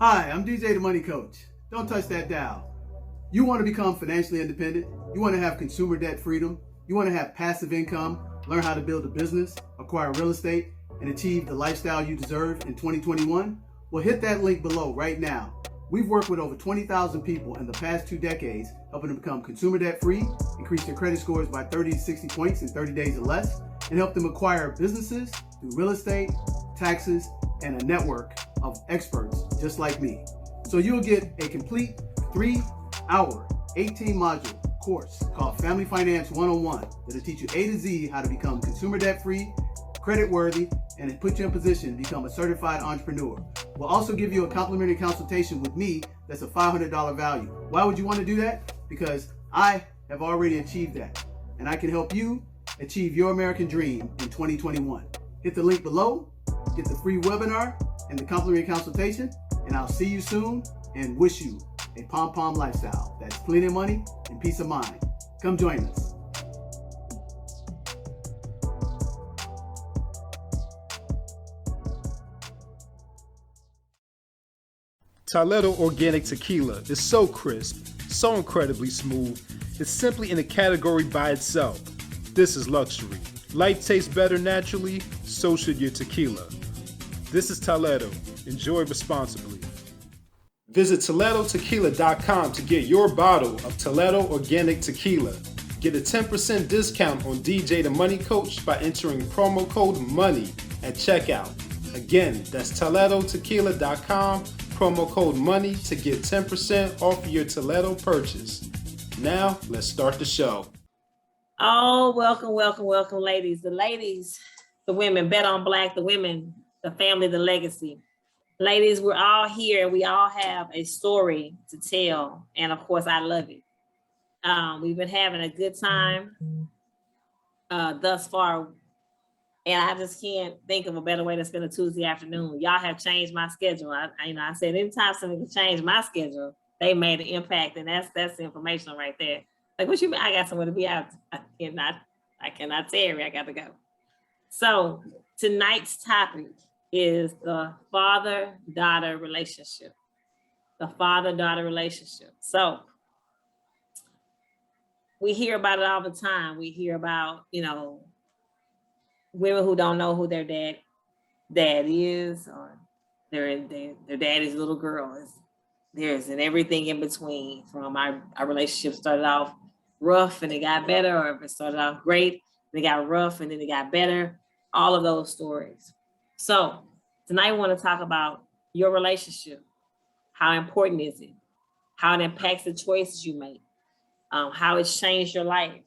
Hi, I'm DJ the Money Coach. Don't touch that dial. You want to become financially independent? You want to have consumer debt freedom? You want to have passive income, learn how to build a business, acquire real estate, and achieve the lifestyle you deserve in 2021? Well, hit that link below right now. We've worked with over 20,000 people in the past 2 decades, helping them become consumer debt free, increase their credit scores by 30 to 60 points in 30 days or less, and help them acquire businesses through real estate, taxes, and a network of experts just like me. So you'll get a complete 3-hour, 18-module course called Family Finance 101 that'll teach you A to Z how to become consumer debt free, credit worthy, and put you in position to become a certified entrepreneur. We'll also give you a complimentary consultation with me that's a $500 value. Why would you want to do that? Because I have already achieved that, and I can help you achieve your American dream in 2021. Hit the link below, get the free webinar and the complimentary consultation, and I'll see you soon and wish you a pom-pom lifestyle that's plenty of money and peace of mind. Come join us. Toledo Organic Tequila is so crisp, so incredibly smooth, it's simply in a category by itself. This is luxury. Life tastes better naturally, so should your tequila. This is Toledo. Enjoy responsibly. Visit ToledoTequila.com to get your bottle of Toledo Organic Tequila. Get a 10% discount on DJ the Money Coach by entering promo code MONEY at checkout. Again, that's ToledoTequila.com, promo code MONEY to get 10% off your Toledo purchase. Now, let's start the show. Oh, welcome, ladies. The ladies, the women, Bet on Black, the women, the family, the legacy. Ladies, we're all here. We all have a story to tell. And of course, I love it. We've been having a good time thus far. And I just can't think of a better way to spend a Tuesday afternoon. Y'all have changed my schedule. I said anytime somebody can change my schedule, they made an impact. And that's informational right there. Like, what you mean? I got somewhere to be out. I cannot tarry. I got to go. So tonight's topic is the father-daughter relationship. The father-daughter relationship. So we hear about it all the time. We hear about, women who don't know who their dad is, or their daddy's little girl is theirs, and everything in between. From our relationship started off rough and it got better, or if it started off great, they got rough and then it got better. All of those stories. So tonight we want to talk about your relationship. How important is it? How it impacts the choices you make. How it's changed your life.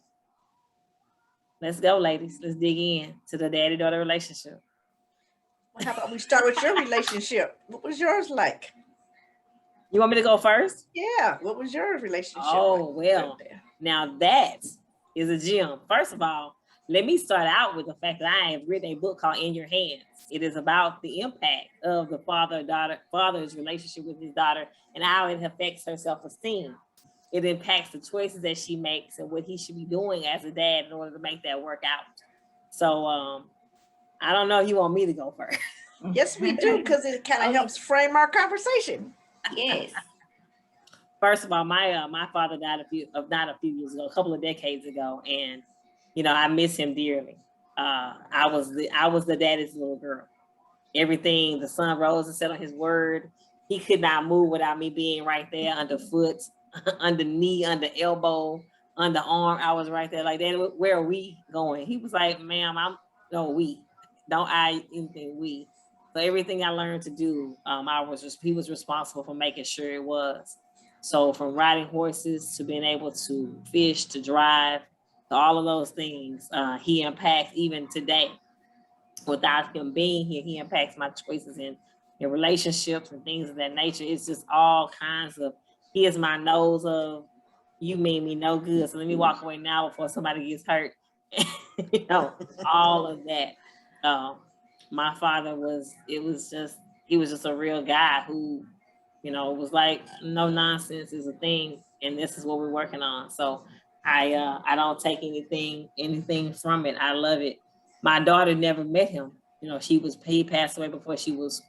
Let's go, ladies. Let's dig in to the daddy-daughter relationship. Well, how about we start with your relationship? What was yours like? You want me to go first? Yeah. What was your relationship like? Well, now that is a gem. First of all, let me start out with the fact that I have written a book called In Your Hands. It is about the impact of the father's relationship with his daughter and how it affects her self-esteem. It impacts the choices that she makes and what he should be doing as a dad in order to make that work out. So I don't know if you want me to go first. Yes, we do, because it kind of helps frame our conversation. Yes. First of all, my father died not a few years ago, a couple of decades ago, and I miss him dearly. I was the daddy's little girl. Everything, the sun rose and set on his word. He could not move without me being right there underfoot, under knee, under elbow, under arm. I was right there like, Daddy, where are we going? He was like, ma'am, we. Don't I anything we. So everything I learned to do, he was responsible for making sure it was. So from riding horses to being able to fish, to drive, to all of those things, he impacts even today. Without him being here, he impacts my choices in relationships and things of that nature. It's just all kinds of, he is my nose of, you mean me no good, so let me walk away now before somebody gets hurt. All of that. My father he was just a real guy who, was like, no nonsense is a thing, and this is what we're working on. So I don't take anything from it. I love it. My daughter never met him. He passed away before she was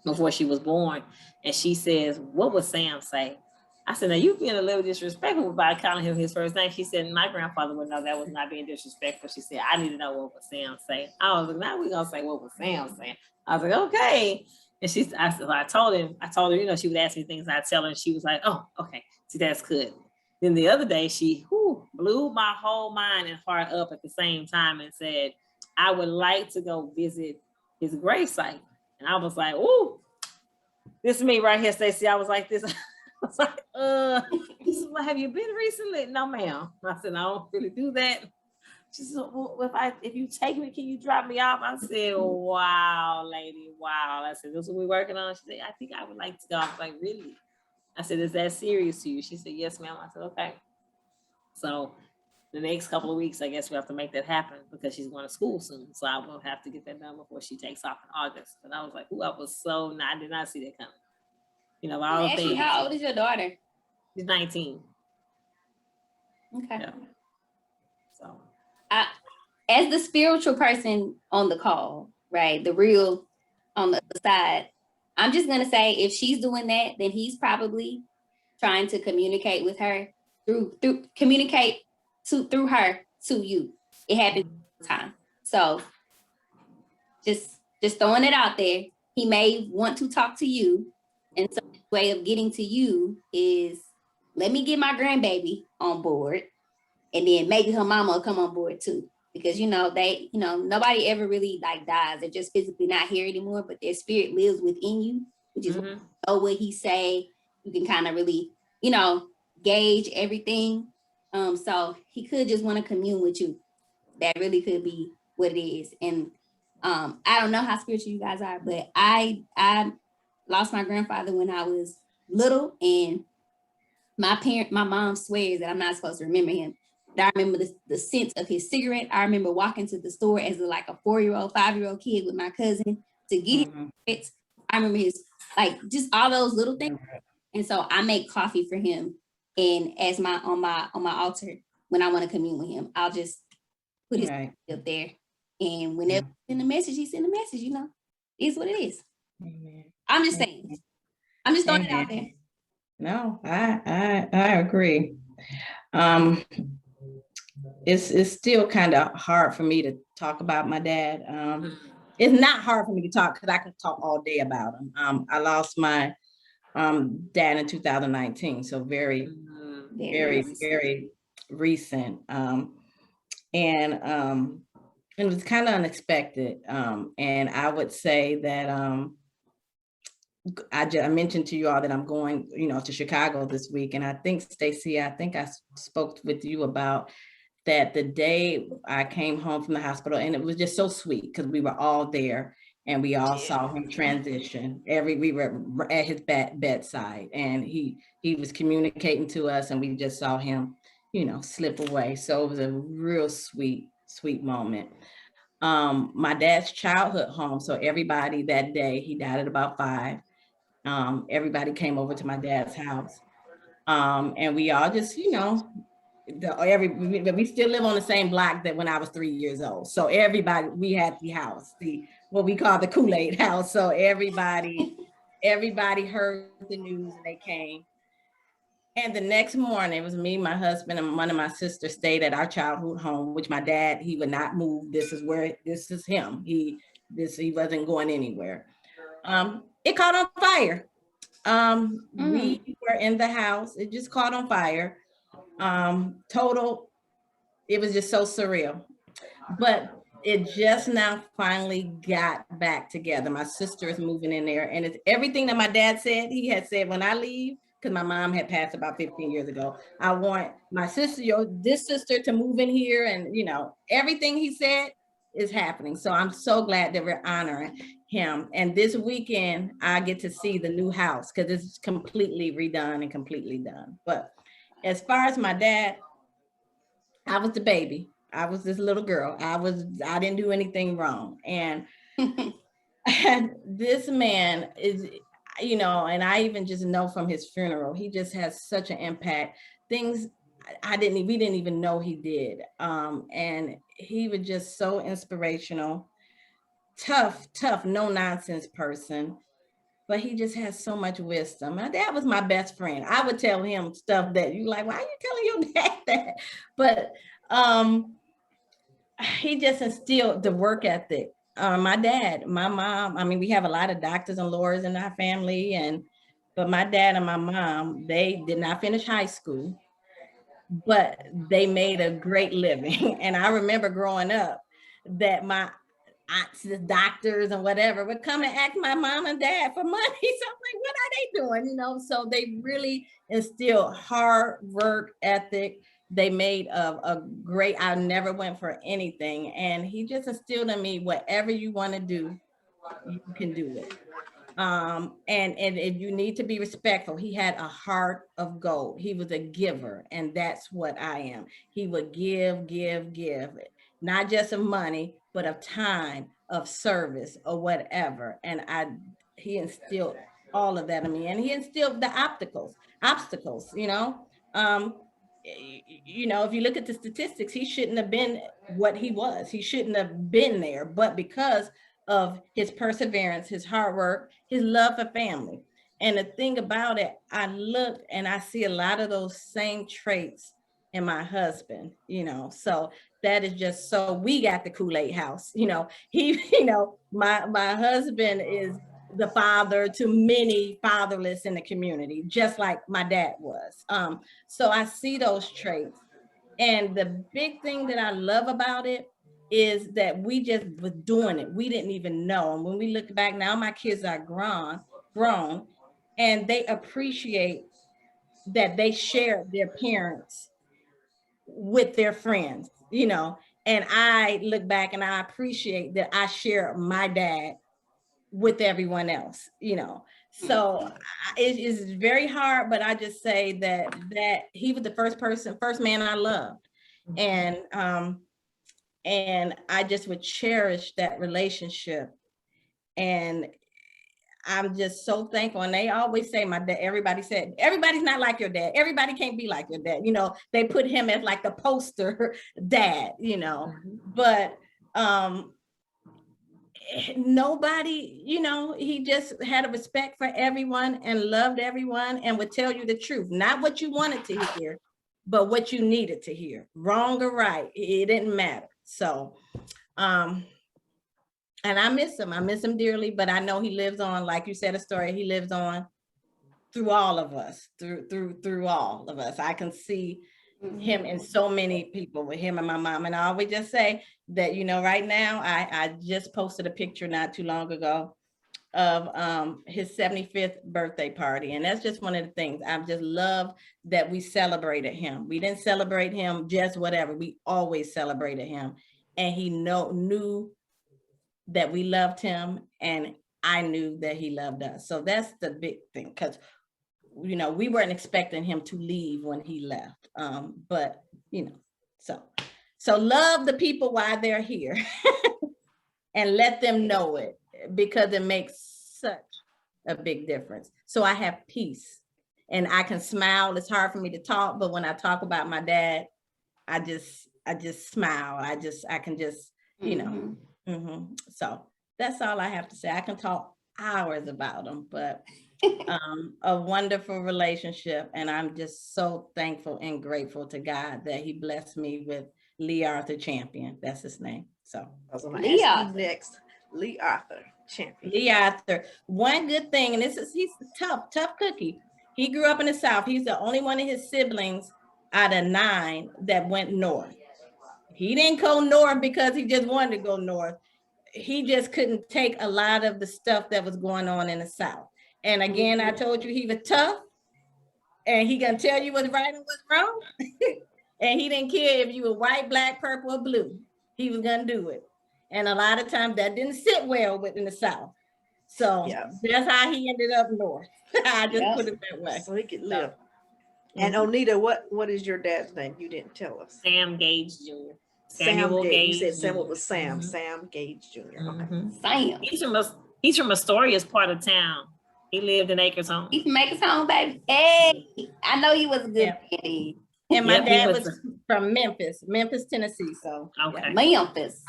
before she was born. And she says, what would Sam say? I said, now you being a little disrespectful by calling him his first name. She said, my grandfather would know that was not being disrespectful. She said, I need to know what would Sam say. I was like, now we're going to say, what would Sam say? I was like, okay. And I told her, you know, she would ask me things, and I'd tell her, and she was like, oh, okay. See, that's good. Then the other day, she blew my whole mind and heart up at the same time and said, I would like to go visit his gravesite. And I was like, ooh, this is me right here, Stacia. I was like this. I was like, this is what, have you been recently? No, ma'am. I said, I don't really do that. She said, well, if you take me, can you drop me off? I said, wow, lady, wow. I said, this is what we're working on. She said, I think I would like to go. I was like, really? I said, is that serious to you? She said, yes, ma'am. I said, okay. So the next couple of weeks, I guess we have to make that happen because she's going to school soon. So I will have to get that done before she takes off in August. But I was like, ooh, I did not see that coming. You know, all the things. How old is your daughter? She's 19. Okay. Yeah. So as the spiritual person on the call, right, the real on the other side, I'm just gonna say if she's doing that, then he's probably trying to communicate with her through her to you. It happens all the time. So just throwing it out there. He may want to talk to you. And so the way of getting to you is, let me get my grandbaby on board, and then maybe her mama will come on board too. Because, nobody ever really like dies. They're just physically not here anymore, but their spirit lives within you, which is what he say. You can kind of really, gauge everything. So he could just want to commune with you. That really could be what it is. And I don't know how spiritual you guys are, but I lost my grandfather when I was little, and my mom swears that I'm not supposed to remember him. But I remember the scent of his cigarette. I remember walking to the store as like a 4-year-old, 5-year-old kid with my cousin to get it. I remember his, just all those little things. And so I make coffee for him, and as on my altar, when I want to commune with him, I'll just put his up there. And whenever he send a message, he send a message. It is what it is. Amen. I'm just saying. I'm just throwing it out there. No, I agree. It's still kind of hard for me to talk about my dad. It's not hard for me to talk because I can talk all day about him. I lost my dad in 2019, so very recent. And it was kind of unexpected. And I would say that I mentioned to you all that I'm going, to Chicago this week. And I think, Stacia, I spoke with you about that the day I came home from the hospital, and it was just so sweet because we were all there and we all saw him transition. We were at his bedside, and he was communicating to us, and we just saw him, slip away. So it was a real sweet moment. My dad's childhood home. So everybody that day, he died at about 5. Everybody came over to my dad's house. And we all just, we still live on the same block that when I was 3 years old. So everybody, we had the house, what we call the Kool-Aid house. So everybody heard the news and they came. And the next morning, it was me, my husband, and one of my sisters stayed at our childhood home, which my dad, he would not move. This is him. He wasn't going anywhere. It caught on fire. We were in the house. It just caught on fire. It was just so surreal. But it just now finally got back together. My sister is moving in there, and it's everything that my dad said. He had said, when I leave, because my mom had passed about 15 years ago, I want my sister, this sister, to move in here, and everything he said is happening. So I'm so glad that we're honoring him. And this weekend, I get to see the new house because it's completely redone and completely done. But as far as my dad, I was the baby. I was this little girl. I didn't do anything wrong. And this man is, and I even just know from his funeral, he just has such an impact. Things we didn't even know he did. And he was just so inspirational, tough, no nonsense person. but he just has so much wisdom. My dad was my best friend. I would tell him stuff that you like, why are you telling your dad that? But he just instilled the work ethic. My dad, my mom, I mean, we have a lot of doctors and lawyers in our family, but my dad and my mom, they did not finish high school, but they made a great living. And I remember growing up that my aunts, the doctors and whatever would come and ask my mom and dad for money. So I'm like, what are they doing? You know, so they really instilled hard work ethic. They made a great, I never went for anything. And he just instilled in me, whatever you want to do, you can do it. And if you need to be respectful, he had a heart of gold. He was a giver, and that's what I am. He would give, not just of money, but of time, of service, or whatever. And he instilled all of that in me, and he instilled the obstacles, you know. You know, if you look at the statistics, he shouldn't have been what he was. He shouldn't have been there, but because of his perseverance, his hard work, his love for family. And the thing about it, I look and I see a lot of those same traits in my husband, you know, so that is just, so we got the Kool-Aid house, you know, my husband is the father to many fatherless in the community, just like my dad was. So I see those traits. And the big thing that I love about it is that we just was doing it. We didn't even know. And when we look back now, my kids are grown, and they appreciate that they shared their parents with their friends, you know. And I look back and I appreciate that I share my dad with everyone else, you know. So it is very hard, but I just say that he was the first man I loved. And I just would cherish that relationship. And I'm just so thankful. And they always say, my dad, everybody said, everybody's not like your dad. Everybody can't be like your dad. You know, they put him as like the poster dad, you know, but nobody, you know, he just had a respect for everyone and loved everyone and would tell you the truth, not what you wanted to hear, but what you needed to hear, wrong or right. It didn't matter. So, and I miss him dearly, but I know he lives on, like you said, Astoria, he lives on through all of us, through all of us. I can see him in so many people, with him and my mom. And I always just say that, you know, right now, I just posted a picture not too long ago of his 75th birthday party. And that's just one of the things I just love, that we celebrated him. We didn't celebrate him just whatever. We always celebrated him. And he knew that we loved him, and I knew that he loved us. So that's the big thing, because, you know, we weren't expecting him to leave when he left. But, you know, so love the people while they're here and let them know it, because it makes such a big difference. So I have peace and I can smile. It's hard for me to talk, but when I talk about my dad, I just smile. I can just, you know. So that's all I have to say. I can talk hours about him, but a wonderful relationship. And I'm just so thankful and grateful to God that he blessed me with Lee Arthur Champion. That's his name. So I was going to ask you next. Lee Arthur Champion. Lee Arthur. One good thing, and he's a tough cookie. He grew up in the South. He's the only one of his siblings out of 9 that went north. He didn't go north because he just wanted to go north. He just couldn't take a lot of the stuff that was going on in the South. And again, I told you he was tough, and he gonna tell you what's right and what's wrong. And he didn't care if you were white, black, purple, or blue. He was gonna do it. And a lot of times that didn't sit well within the South. So that's how he ended up north. I just put it that way. So he could live. And Onedia, what is your dad's name? You didn't tell us. Sam Gage Jr. Sam Gage. You said Sam was Sam. Sam Gage Jr. Okay. Sam. He's from Astoria's part of town. He lived in Acres Home. He from Acres Home, baby. Hey, I know he was a good kid. And my dad was from Memphis, Tennessee. So okay. Memphis.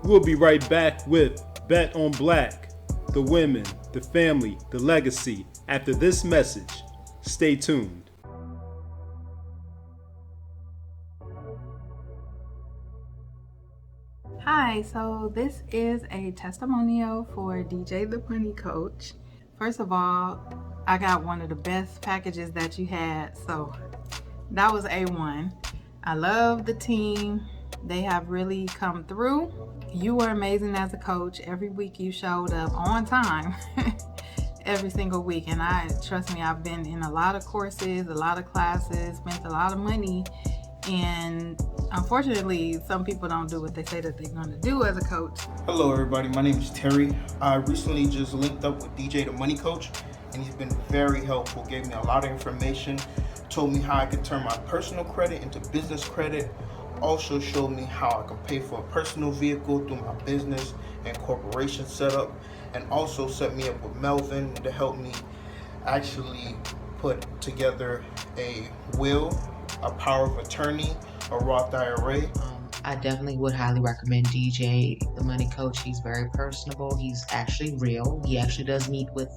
We'll be right back with Bet on Black, the women, the family, the legacy. After this message, stay tuned. Hi, so this is a testimonial for DJ the Money Coach. First of all, I got one of the best packages that you had, so that was A1. I love the team. They have really come through. You were amazing as a coach. Every week you showed up on time. Every single week. And trust me, I've been in a lot of courses, a lot of classes, spent a lot of money. And unfortunately, some people don't do what they say that they're going to do as a coach. Hello everybody, my name is Terry. I recently just linked up with DJ the Money Coach, and he's been very helpful, gave me a lot of information, told me how I could turn my personal credit into business credit, also showed me how I can pay for a personal vehicle through my business and corporation setup, and also set me up with Melvin to help me actually put together a will, a power of attorney, a Roth IRA. I definitely would highly recommend DJ the Money Coach. He's very personable. He's actually real. He actually does meet with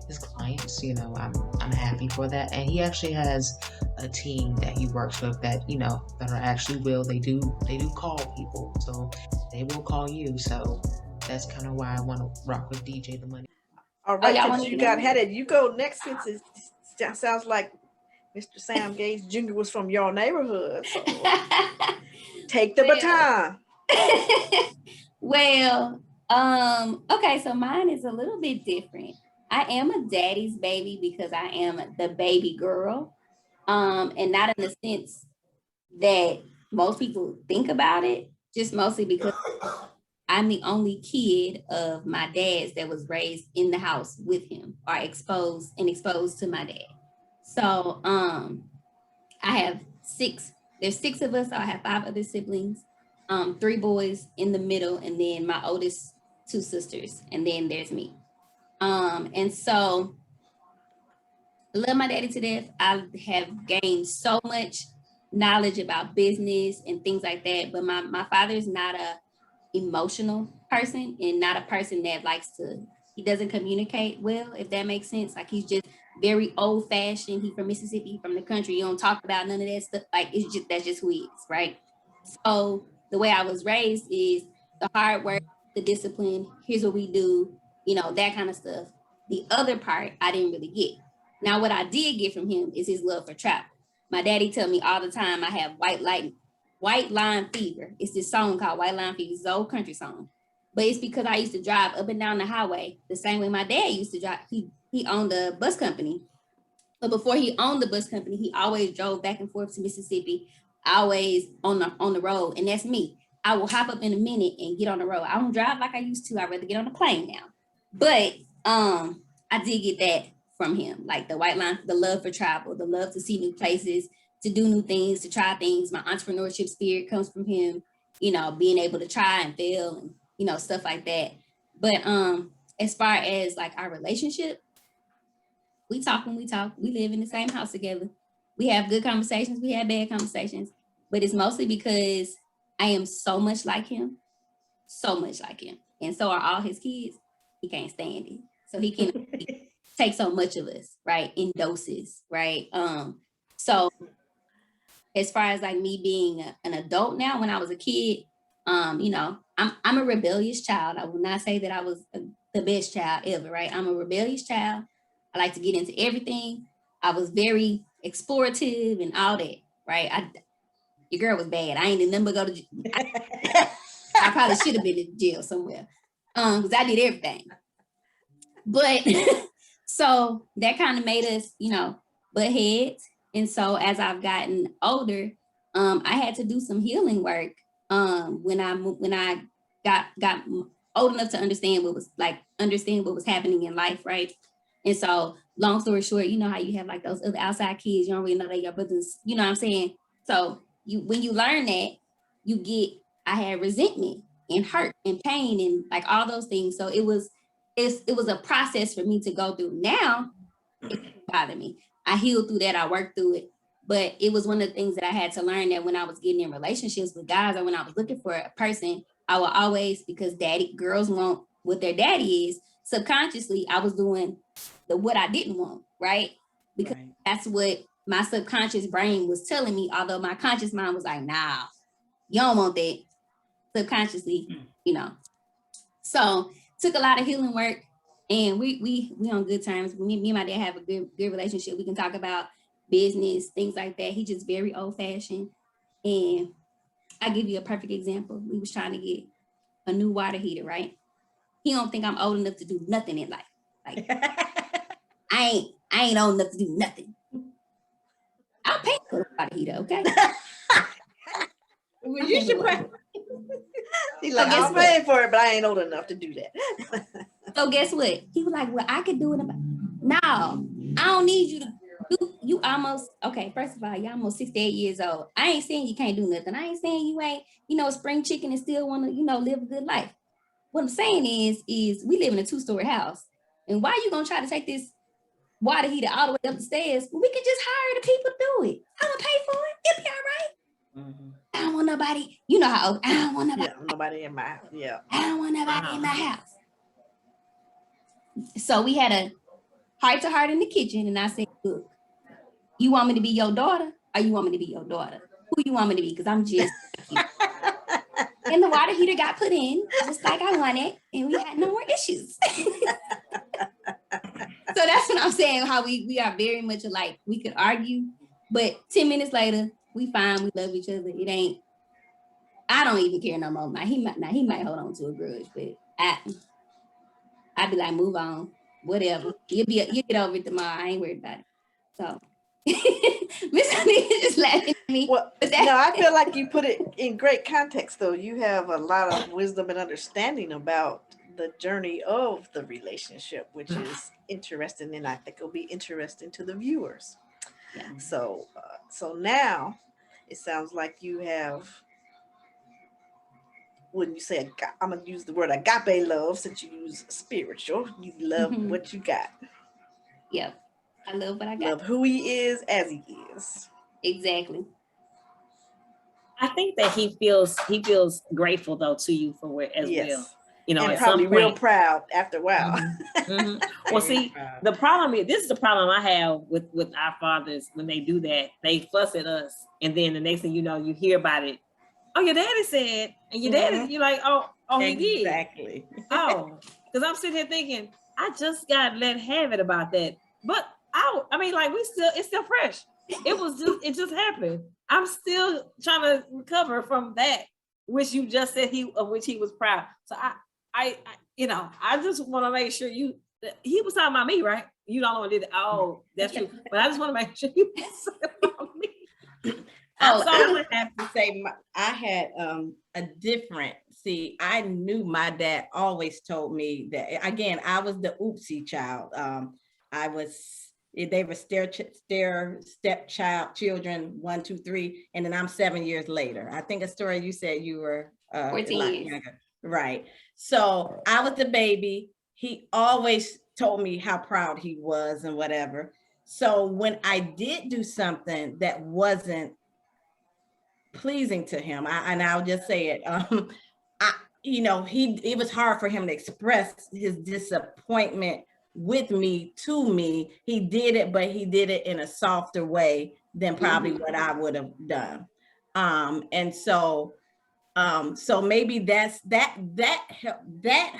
his clients. You know, I'm happy for that. And he actually has a team that he works with that, you know, that are actually real. They do call people, so they will call you. So that's kind of why I want to rock with DJ the Money. All right, since you got headed, you go next, since it sounds like Mr. Sam Gage Jr. was from your neighborhood. So take the baton. Well, okay, so mine is a little bit different. I am a daddy's baby because I am the baby girl. And not in the sense that most people think about it, just mostly because I'm the only kid of my dad's that was raised in the house with him, or exposed to my dad. So I have there's 6 of us. So I have 5 other siblings, 3 boys in the middle, and then my oldest 2 sisters, and then there's me. And so I love my daddy to death. I have gained so much knowledge about business and things like that, but my father is not a emotional person, and not a person that he doesn't communicate well, if that makes sense. Like, he's just very old fashioned. He's from Mississippi, from the country. You don't talk about none of that stuff. Like, that's just who he is, right? So the way I was raised is the hard work, the discipline, here's what we do, you know, that kind of stuff. The other part I didn't really get. Now, what I did get from him is his love for travel. My daddy tell me all the time I have white line fever. It's this song called White Line Fever. It's an old country song. But it's because I used to drive up and down the highway the same way my dad used to drive. He owned a bus company. But before he owned the bus company, he always drove back and forth to Mississippi, always on the road. And that's me. I will hop up in a minute and get on the road. I don't drive like I used to. I'd rather get on a plane now. But I did get that from him, like the white line, the love for travel, the love to see new places, to do new things, to try things. My entrepreneurship spirit comes from him, you know, being able to try and fail and, you know, stuff like that. But as far as like our relationship, we talk when we talk. We live in the same house together. We have good conversations. We have bad conversations. But it's mostly because I am so much like him. And so are all his kids. He can't stand it. So he can take so much of us, right, in doses, right? So as far as like me being an adult now, when I was a kid, you know, I'm a rebellious child. I will not say that I was the best child ever, right? I'm a rebellious child. I like to get into everything. I was very explorative and all that, right? Your girl was bad. I ain't did nothing but go to jail. I probably should have been in jail somewhere because I did everything. But so that kind of made us, you know, butt heads. And so as I've gotten older, I had to do some healing work when I got old enough to understand what was happening in life, right? And so long story short, you know how you have like those other outside kids, you don't really know they're your brothers, you know what I'm saying? So when you learn that, I had resentment and hurt and pain and like all those things. So it was a process for me to go through. Now it doesn't bother me. I healed through that. I worked through it. But it was one of the things that I had to learn, that when I was getting in relationships with guys or when I was looking for a person, I will always, because girls want what their daddy is, subconsciously I was doing what I didn't want, right? Because that's what my subconscious brain was telling me, although my conscious mind was like, nah, you don't want that. Subconsciously, you know. So took a lot of healing work, and we on good terms. Me and my dad have a good relationship. We can talk about business, things like that. He just very old fashioned. And I give you a perfect example. We was trying to get a new water heater, right? He don't think I'm old enough to do nothing in life. Like I ain't old enough to do nothing. I'll pay for the water heater, okay? Well, you should pay. He's like, I'm paying for it, but I ain't old enough to do that. So guess what? He was like, well, I could do it. No, I don't need you to do. You almost, okay, first of all, you're almost 68 years old. I ain't saying you can't do nothing. I ain't saying you ain't, spring chicken and still want to, live a good life. What I'm saying is we live in a 2-story house. And why are you going to try to take this water heater all the way up the stairs? Well, we could just hire the people to do it. I'm going to pay for it. It'll be all right. Mm-hmm. I don't want nobody, you know how I don't want nobody. Yeah, nobody in my house. Yeah. I don't want nobody in my house. So we had a heart to heart in the kitchen, and I said, look, you want me to be your daughter, or you want me to be your daughter? Who you want me to be? Because I'm just and the water heater got put in just like I wanted, and we had no more issues. So that's what I'm saying, how we are very much alike. We could argue, but 10 minutes later, we fine, we love each other. It ain't, I don't even care no more. He might hold on to a grudge, but I'd be like, move on, whatever. You get over it tomorrow. I ain't worried about it. So Miss Anita just laughing at me. Well, no, I feel like you put it in great context, though. You have a lot of wisdom and understanding about the journey of the relationship, which is interesting, and I think it'll be interesting to the viewers. Yeah. So now it sounds like you have, when you say, I'm going to use the word agape love, since you use spiritual, you love what you got. Yep. I love what I got. Love who he is as he is. Exactly. I think that he feels grateful though to you for it as well. And at probably some point, real proud after a while. Well, see, the problem is, this is the problem I have with our fathers when they do that. They fuss at us, and then the next thing you know, you hear about it. Oh, your daddy said, and your daddy, you're like, oh, he did. Exactly. Oh, because I'm sitting here thinking, I just got let have it about that. But it's still fresh. It just happened. I'm still trying to recover from that, which you just said of which he was proud. So I just want to make sure he was talking about me, right? You don't know did it. Oh, that's true. But I just want to make sure you said about me. I would have to say I had a different. See, I knew my dad always told me that. Again, I was the oopsie child. They were stepchild children 1, 2, 3, and then I'm 7 years later. I think Astoria, you said you were 14 years. Younger. Right. So I was the baby. He always told me how proud he was and whatever. So when I did do something that wasn't pleasing to him, I'll just say it, it was hard for him to express his disappointment with me to me. He did it, but he did it in a softer way than probably what I would have done. And so maybe that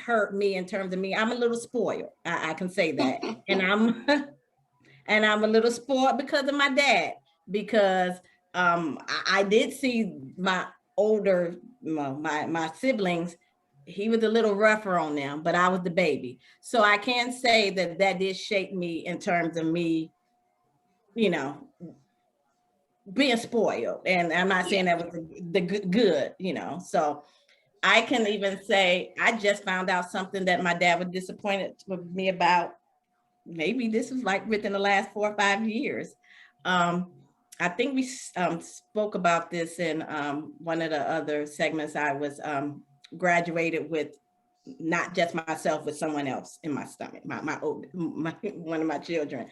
hurt me in terms of me. I'm a little spoiled. I can say that. And I'm a little spoiled because of my dad, because I did see my older, my siblings. He was a little rougher on them, but I was the baby. So I can say that did shape me in terms of me, being spoiled. And I'm not saying that was the good, So I can even say, I just found out something that my dad was disappointed with me about. Maybe this was like within the last 4 or 5 years. I think we spoke about this in one of the other segments. I was graduated with not just myself, with someone else in my stomach, one of my children.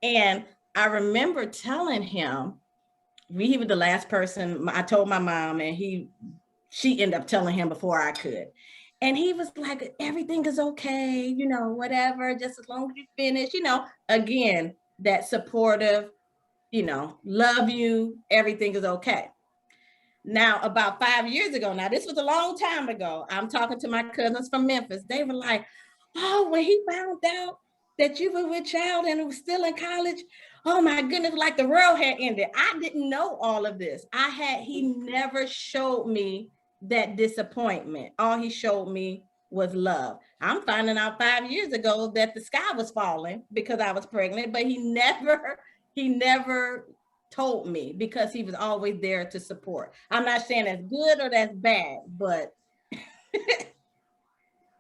And I remember telling him, he was the last person I told my mom, and she ended up telling him before I could. And he was like, everything is okay, you know, whatever, just as long as you finish, you know, again, that supportive, you know, love you, everything is okay. Now, about 5 years ago, now this was a long time ago, I'm talking to my cousins from Memphis. They were like, oh, when he found out that you were with child and was still in college, oh my goodness, like the world had ended. I didn't know all of this. He never showed me that disappointment. All he showed me was love. I'm finding out 5 years ago that the sky was falling because I was pregnant, but he never told me because he was always there to support. I'm not saying that's good or that's bad, but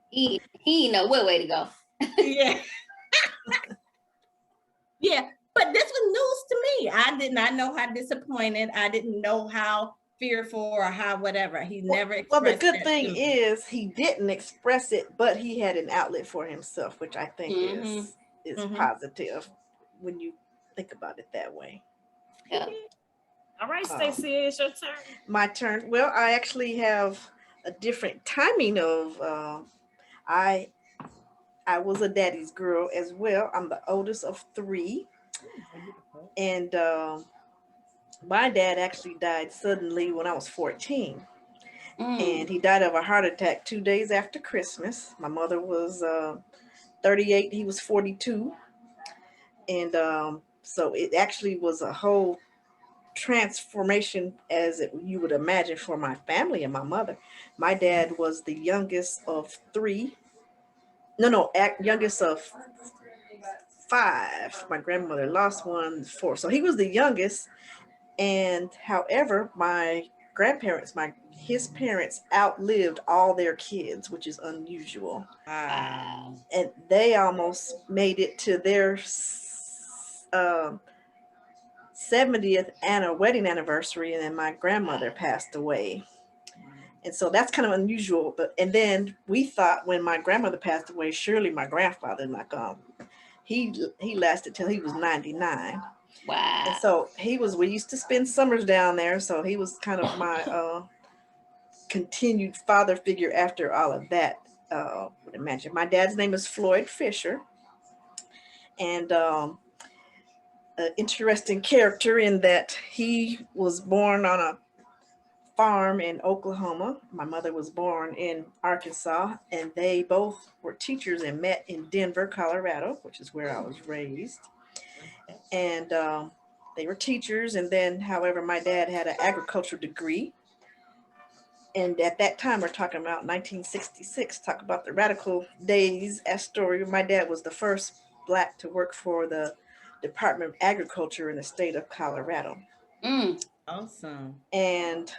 he know what way to go. yeah. Yeah, but this was news to me. I did not know how disappointed. I didn't know how fearful or how whatever. He never expressed. Well, the good thing is he didn't express it, but he had an outlet for himself, which I think is positive when you think about it that way. Yeah. All right, Stacia, it's your turn. My turn. Well, I actually have a different timing of I was a daddy's girl as well. I'm the oldest of 3. And my dad actually died suddenly when I was 14. And he died of a heart attack 2 days after Christmas. My mother was 38. He was 42. And so it actually was a whole transformation as you would imagine for my family and my mother. My dad was the youngest of 3. Youngest of 5. My grandmother lost 1, 4. So he was the youngest. And however, my grandparents, his parents outlived all their kids, which is unusual. Wow. And they almost made it to their 70th wedding anniversary, and then my grandmother passed away. And so that's kind of unusual. And then we thought when my grandmother passed away, surely my grandfather he lasted till he was 99. Wow. And so we used to spend summers down there. So he was kind of my continued father figure after all of that. Would imagine. My dad's name is Floyd Fisher. And an interesting character in that he was born on a farm in Oklahoma. My mother was born in Arkansas, and they both were teachers and met in Denver, Colorado, which is where I was raised. And they were teachers. And then, however, my dad had an agriculture degree. And at that time, we're talking about 1966, talk about the radical days, Astoria. My dad was the first Black to work for the Department of Agriculture in the state of Colorado. Awesome. And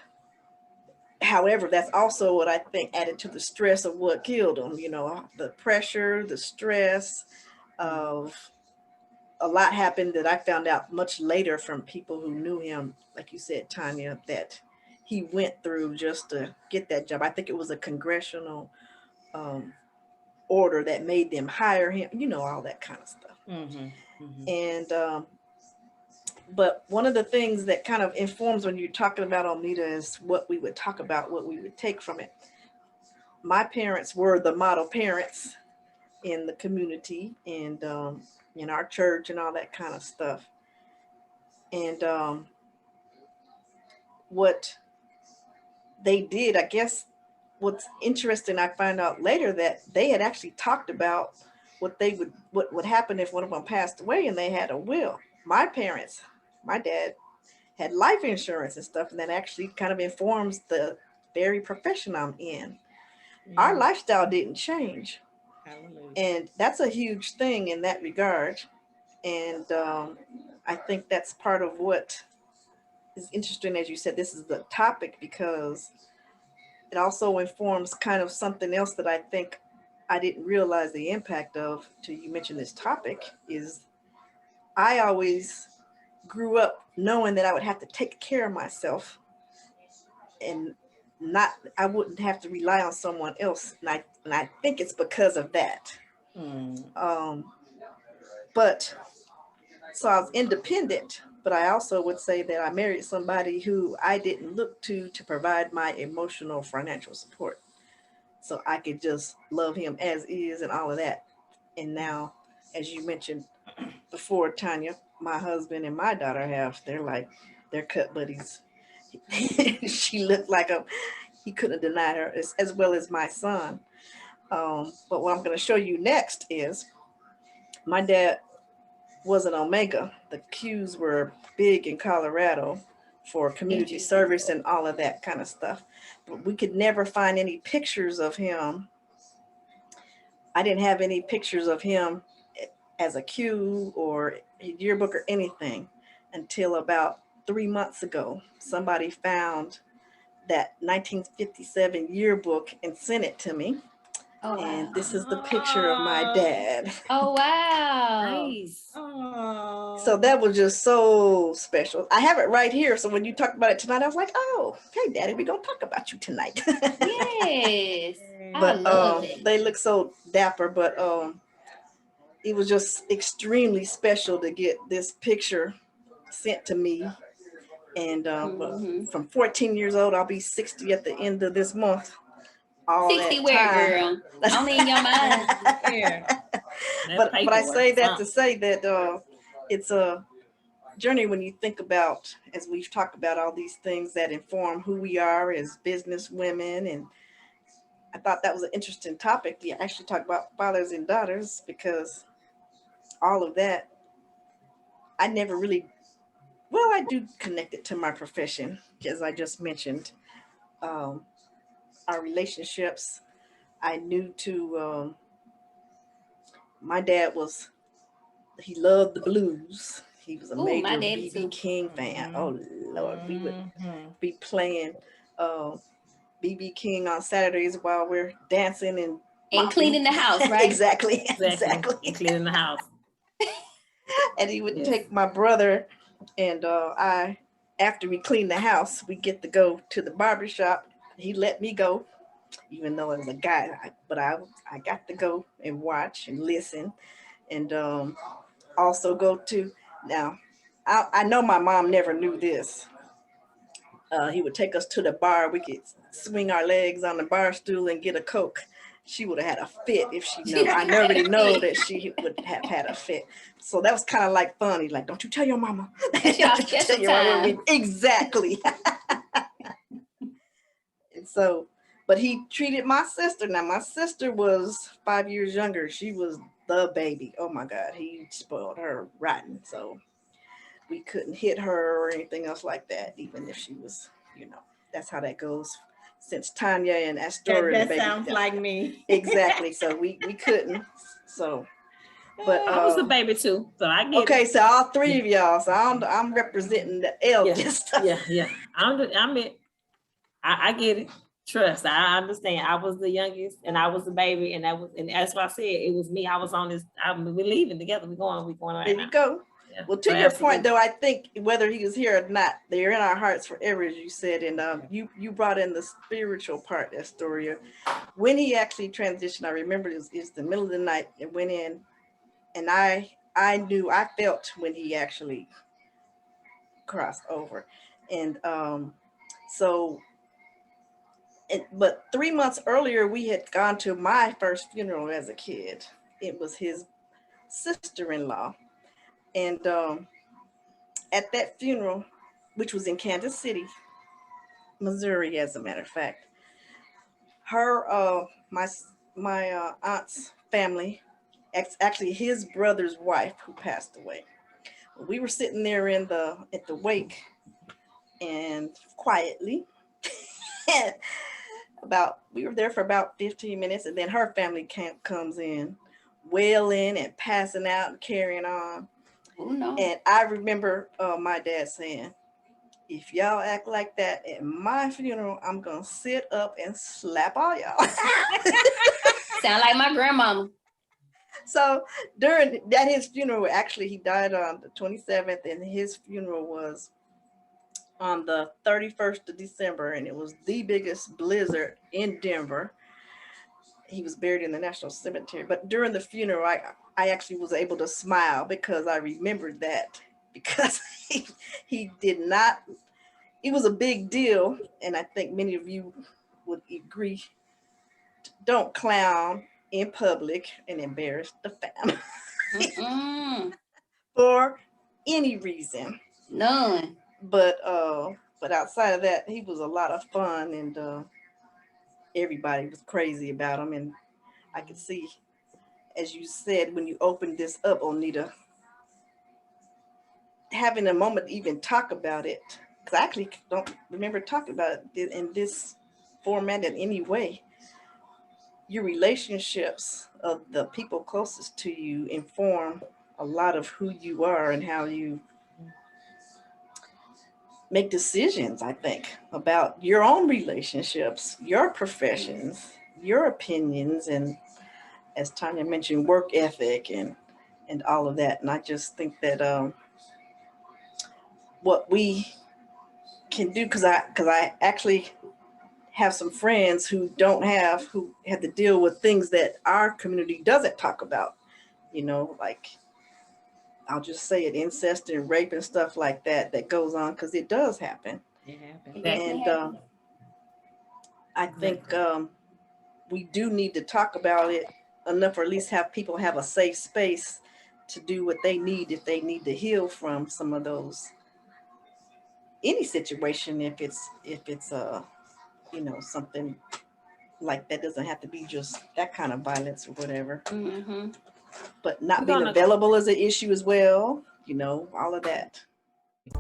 however, that's also what I think added to the stress of what killed him, you know, the pressure, the stress of a lot happened that I found out much later from people who knew him, like you said, Tonia, that he went through just to get that job. I think it was a congressional order that made them hire him, you know, all that kind of stuff. And but one of the things that kind of informs when you're talking about Onedia is what we would talk about, what we would take from it. My parents were the model parents in the community and in our church and all that kind of stuff. And what they did, I guess what's interesting, I find out later that they had actually talked about what would happen if one of them passed away and they had a will. My parents, my dad had life insurance and stuff, and that actually kind of informs the very profession I'm in. Our lifestyle didn't change. Hallelujah. And that's a huge thing in that regard. And I think that's part of what is interesting, as you said, this is the topic, because it also informs kind of something else that I think I didn't realize the impact of till you mentioned this topic. Is I always grew up knowing that I would have to take care of myself and I wouldn't have to rely on someone else. And I think it's because of that. But so I was independent, but I also would say that I married somebody who I didn't look to provide my emotional financial support. so I could just love him as is and all of that. And now, as you mentioned before, Tonia, my husband and my daughter they're cut buddies. She looked like he couldn't have denied her, as well as my son. But what I'm going to show you next is my dad was an Omega. The Qs were big in Colorado for community service and all of that kind of stuff. But we could never find any pictures of him. I didn't have any pictures of him as a Q or a yearbook or anything until about 3 months ago. Somebody found that 1957 yearbook and sent it to me. Oh, And wow. this is the picture of my dad. Oh, wow. Nice. So that was just so special. I have it right here. So when you talked about it tonight, I was like, oh, hey, Daddy, we're going to talk about you tonight. Yes. I But love it. they look so dapper, but it was just extremely special to get this picture sent to me. And from 14 years old, I'll be 60 at the end of this month. All 60 that where, time. girl? Only in your mind. But I say that to say that it's a journey when you think about, as we've talked about, all these things that inform who we are as business women. And I thought that was an interesting topic. We actually talk about fathers and daughters, because all of that, I never really, well, I do connect it to my profession, as I just mentioned. Our relationships, I knew to, my dad he loved the blues. He was a major B.B. King fan. Oh Lord, we would be playing B.B. King on Saturdays while we're dancing and cleaning the house, right? Exactly. And cleaning the house. And he would take my brother and I, after we clean the house, we get to go to the barber shop. He let me go, even though it was a guy, but I got to go and watch and listen, and also go to, now, I know my mom never knew this. He would take us to the bar. We could swing our legs on the bar stool and get a Coke. She would have had a fit if she knew. I already know that she would have had a fit. So that was kind of like funny. Like, don't you tell your mama. Exactly. And so, but he treated my sister. Now, my sister was 5 years younger. She was the baby. Oh my God, he spoiled her rotten. So we couldn't hit her or anything else like that, even if she was, that's how that goes. Since Tonia and Astoria, that sounds like me. Exactly. So we couldn't. So, but I was a baby too, so I get okay. it. So all three of y'all. So I'm representing the eldest. Yeah. I get it. Trust. I understand. I was the youngest, and I was the baby, and that's why I said it was me. I was on this. We're leaving together. We're going right there now. You go. Yeah. Well, to your point, though, I think whether he was here or not, they're in our hearts forever, as you said. And you brought in the spiritual part, Astoria. When he actually transitioned, I remember it was the middle of the night. It went in, and I felt when he actually crossed over, and but 3 months earlier, we had gone to my first funeral as a kid. It was his sister-in-law. And at that funeral, which was in Kansas City, Missouri, as a matter of fact, her, my aunt's family, actually his brother's wife who passed away. We were sitting there at the wake, and quietly, we were there for about 15 minutes, and then her family comes in, wailing and passing out and carrying on. Oh, no. And I remember my dad saying, if y'all act like that at my funeral, I'm going to sit up and slap all y'all. Sound like my grandmama. So during his funeral, actually, he died on the 27th, and his funeral was on the 31st of December, and it was the biggest blizzard in Denver. He was buried in the National Cemetery. But during the funeral, I actually was able to smile because I remembered that, because he did not, it was a big deal. And I think many of you would agree. don't clown in public and embarrass the family for any reason. None. But outside of that, he was a lot of fun, and everybody was crazy about him. And I could see, as you said, when you opened this up, Onedia, having a moment to even talk about it, because I actually don't remember talking about it in this format in any way. Your relationships of the people closest to you inform a lot of who you are and how you make decisions, I think, about your own relationships, your professions, your opinions, and as Tonia mentioned, work ethic and all of that. And I just think that what we can do, because I actually have some friends who have to deal with things that our community doesn't talk about, like, I'll just say it, incest and rape and stuff like that goes on, because it does happen. It happened. And I think we do need to talk about it enough, or at least have people have a safe space to do what they need if they need to heal from some of those, any situation, if it's something like that. Doesn't have to be just that kind of violence or whatever. But not being available is an issue as well, all of that.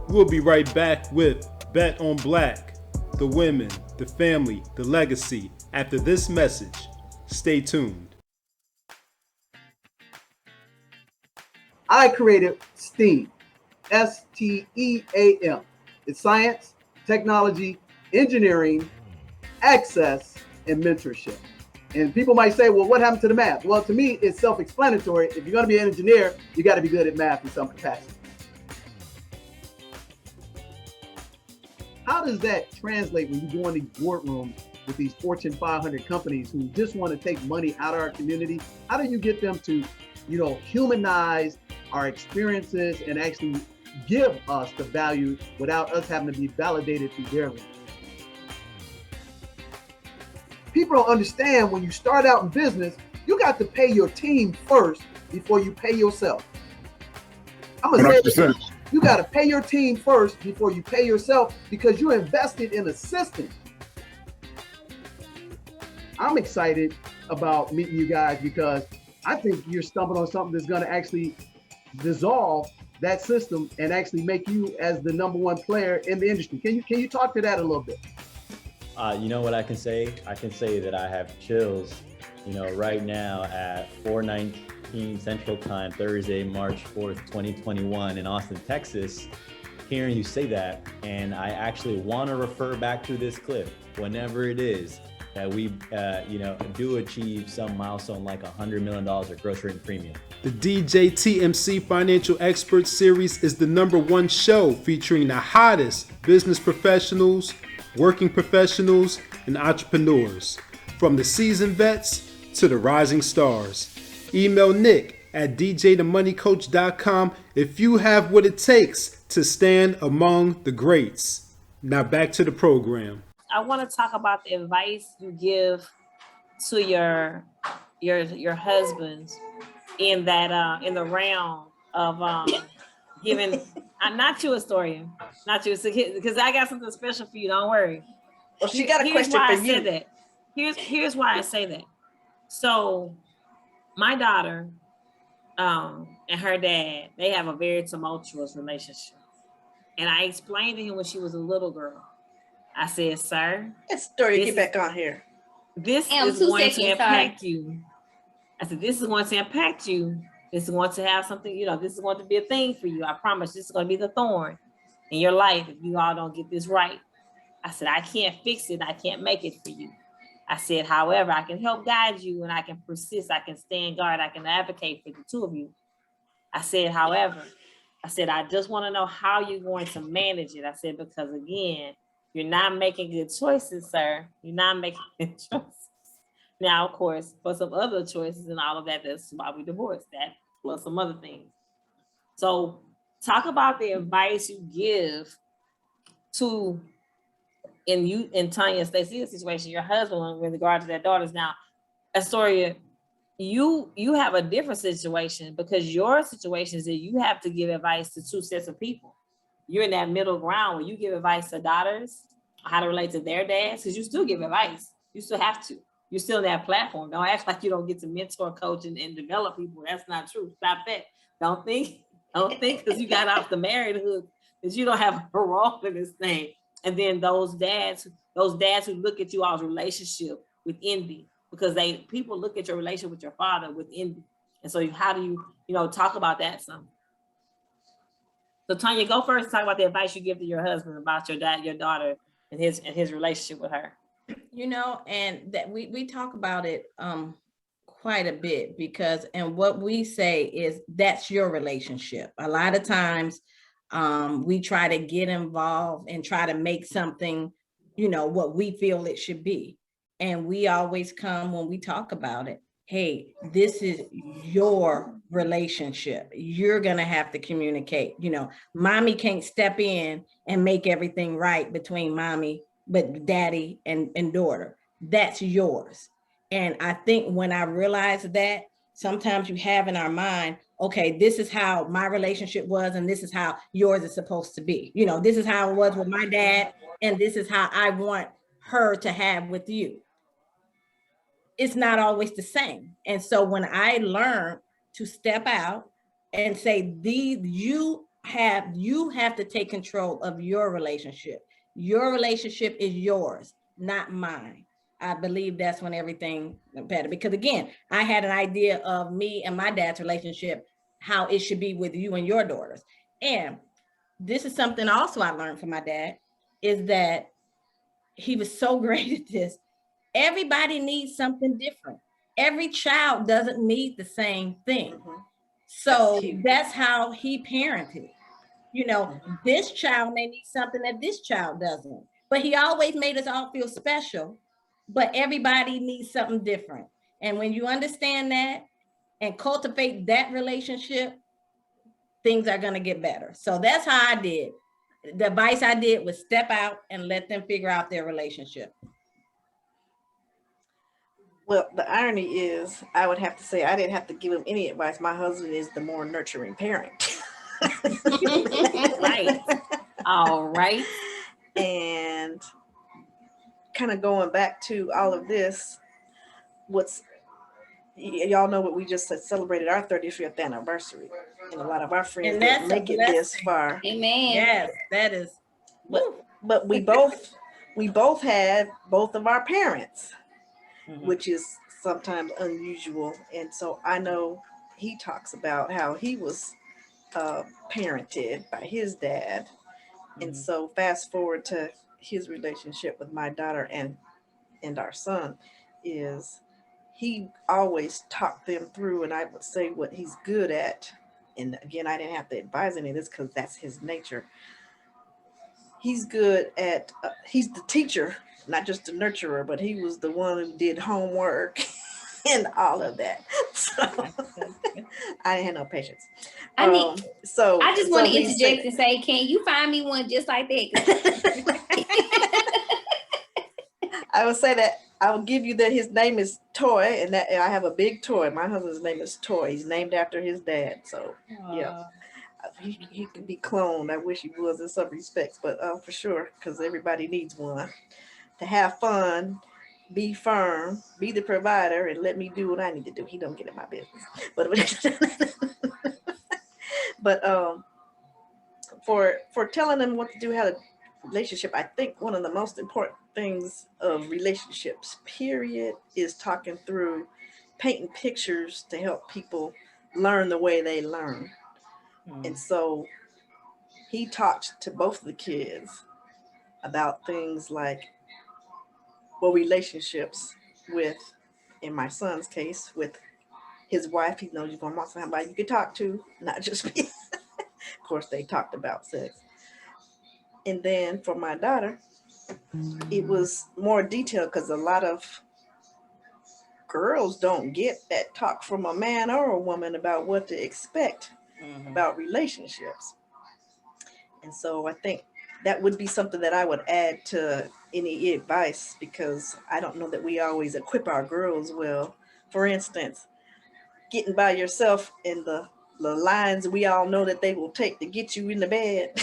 We'll be right back with Bet on Black, the women, the family, the legacy, after this message. Stay tuned. I created STEAM, STEAM. It's science, technology, engineering, access, and mentorship. And people might say, well, what happened to the math? Well, to me, it's self-explanatory. If you're going to be an engineer, you got to be good at math in some capacity. How does that translate when you go in these boardrooms with these Fortune 500 companies who just want to take money out of our community? How do you get them to, humanize our experiences and actually give us the value without us having to be validated through their lens? People don't understand, when you start out in business, you got to pay your team first before you pay yourself. I'm gonna say this. You got to pay your team first before you pay yourself, because you're invested in a system. I'm excited about meeting you guys, because I think you're stumbling on something that's going to actually dissolve that system and actually make you as the number one player in the industry. Can you talk to that a little bit? You know what I can say? I can say that I have chills, right now at 4:19 Central Time, Thursday, March 4th, 2021 in Austin, Texas, hearing you say that. And I actually want to refer back to this clip whenever it is that we, do achieve some milestone like $100 million of gross written premium. The DJTMC Financial Experts Series is the #1 show featuring the hottest business professionals, working professionals, and entrepreneurs, from the seasoned vets to the rising stars. Email Nick at djthemoneycoach.com if you have what it takes to stand among the greats. Now back to the program. I want to talk about the advice you give to your husbands in that in the realm of giving. Not you, Astoria, not you, because I got something special for you. Don't worry. Well, she got a question for you. Said that. Here's why I say that. So, my daughter and her dad, they have a very tumultuous relationship, and I explained to him when she was a little girl. I said, "Sir, Astoria, get back on here. This is going to impact you." I said, "This is going to impact you. This is going to have something, this is going to be a thing for you. I promise this is going to be the thorn in your life if you all don't get this right." I said, "I can't fix it. I can't make it for you." I said, "However, I can help guide you, and I can persist. I can stand guard. I can advocate for the two of you." I said, "However," I said, "I just want to know how you're going to manage it." I said, "Because again, you're not making good choices, sir. You're not making good choices." Now, of course, for some other choices and all of that, that's why we divorced, that plus some other things. So talk about the advice you give to, in Tonia and Stacia's situation, your husband with regard to their daughters. Now, Astoria, you have a different situation, because your situation is that you have to give advice to two sets of people. You're in that middle ground where you give advice to daughters how to relate to their dads, because you still give advice. You still have to. You're still in that platform. Don't act like you don't get to mentor, coach, and develop people. That's not true. Stop that. Don't think because you got off the marriedhood that you don't have a role in this thing. And then those dads who look at you all's relationship with envy, because people look at your relationship with your father with envy. And so how do you talk about that some? So Tonia, go first and talk about the advice you give to your husband about your daughter and his relationship with her. And that we talk about it quite a bit, because and what we say is that's your relationship. A lot of times we try to get involved and try to make something, what we feel it should be. And we always come when we talk about it, hey, this is your relationship. You're going to have to communicate. Mommy can't step in and make everything right between mommy, but daddy and daughter. That's yours. And I think when I realized that, sometimes you have in our mind, okay, this is how my relationship was, and this is how yours is supposed to be. This is how it was with my dad, and this is how I want her to have with you. It's not always the same. And so when I learned to step out and say, you have to take control of your relationship. Your relationship is yours, not mine. I believe that's when everything went better. Because again, I had an idea of me and my dad's relationship, how it should be with you and your daughters. And this is something also I learned from my dad, is that he was so great at this. Everybody needs something different. Every child doesn't need the same thing. So that's how he parented. This child may need something that this child doesn't, but he always made us all feel special, but everybody needs something different. And when you understand that and cultivate that relationship, things are going to get better. So that's how I did. The advice I did was step out and let them figure out their relationship. Well, the irony is, I would have to say I didn't have to give him any advice. My husband is the more nurturing parent. Right. All right. And kind of going back to all of this, y'all know what we just celebrated our 35th anniversary, and a lot of our friends didn't make it this far. Amen. Yes, that is. But we both had both of our parents, which is sometimes unusual. And so I know he talks about how he was parented by his dad. And so fast forward to his relationship with my daughter and our son, is he always talked them through, and I would say what he's good at. And again, I didn't have to advise any of this because that's his nature. He's good at, he's the teacher, not just the nurturer, but he was the one who did homework and all of that. So I didn't have no patience. I just want to interject and say, can you find me one just like that? I would say that I will give you that his name is Toy, and that I have a big toy. My husband's name is Toy. He's named after his dad. So yeah, he could be cloned. I wish he was in some respects, but for sure, because everybody needs one to have fun, be firm, be the provider, and let me do what I need to do. He don't get in my business, but for telling them what to do, how to relationship, I think one of the most important things of relationships, period, is talking through, painting pictures to help people learn the way they learn. And so he talked to both of the kids about things like, well, relationships with, in my son's case, with his wife. He knows you're going to want somebody you can talk to, not just me. Of course, they talked about sex. And then for my daughter, it was more detailed because a lot of girls don't get that talk from a man or a woman about what to expect about relationships. And so I think that would be something that I would add to any advice, because I don't know that we always equip our girls well. For instance, getting by yourself in the lines we all know that they will take to get you in the bed.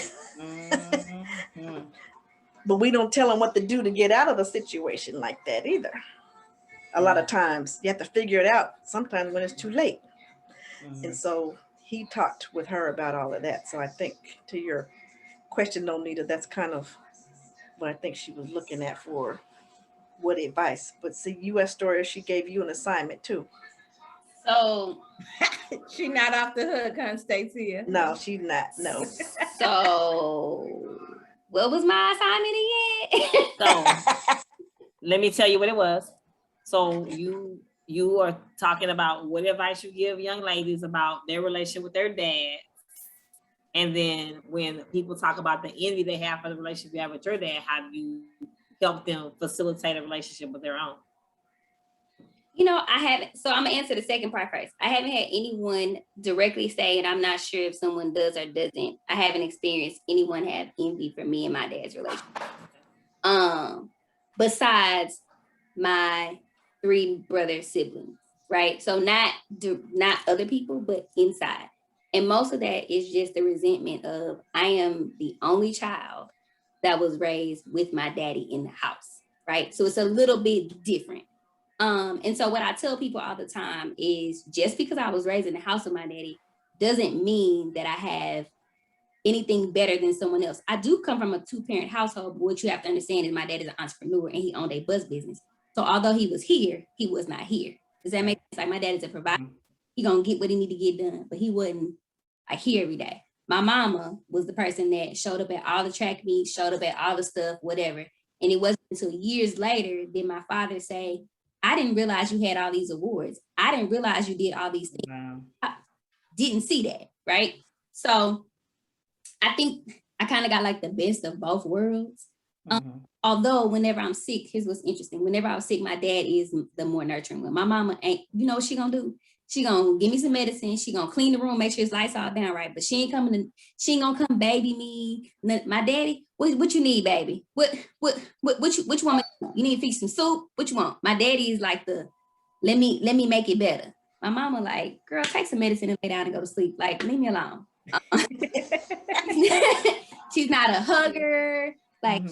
Mhm. But we don't tell them what to do to get out of a situation like that either. A lot of times you have to figure it out sometimes when it's too late. And so he talked with her about all of that. So I think, to your question, Nonita, that's kind of what I think she was looking at for what advice. But see, U.S. Story, she gave you an assignment too. So She not off the hook, huh, Stacia? No, she's not. No. So what was my assignment again? So let me tell you what it was. So you are talking about what advice you give young ladies about their relationship with their dad. And then when people talk about the envy they have for the relationship you have with your dad, how do you help them facilitate a relationship with their own? You know, I haven't, so I'm gonna answer the second part first. I haven't had anyone directly say, and I'm not sure if someone does or doesn't. I haven't experienced anyone have envy for me and my dad's relationship. Besides my 3 brother siblings, right? So not other people, but inside. And most of that is just the resentment of, I am the only child that was raised with my daddy in the house, right? So it's a little bit different. And so what I tell people all the time is, just because I was raised in the house with my daddy doesn't mean that I have anything better than someone else. I do come from a 2-parent household, but what you have to understand is my dad is an entrepreneur and he owned a bus business. So although he was here, he was not here. Does that make sense? Like, my dad is a provider. He gonna get what he need to get done, but he wasn't like here every day. My mama was the person that showed up at all the track meets, showed up at all the stuff, whatever. And it wasn't until years later did my father say, I didn't realize you had all these awards. I didn't realize you did all these things. Wow. I didn't see that, right? So I think I kind of got like the best of both worlds. Although whenever I'm sick, here's what's interesting. Whenever I was sick, my dad is the more nurturing one. My mama ain't, you know what she gonna do? She gonna give me some medicine. She gonna clean the room, make sure his lights all down right. But she ain't ain't gonna come baby me. My daddy, what you need, baby? What you want? You need to fix some soup? What you want? My daddy is like let me make it better. My mama like, girl, take some medicine and lay down and go to sleep. Like, leave me alone. She's not a hugger. Like,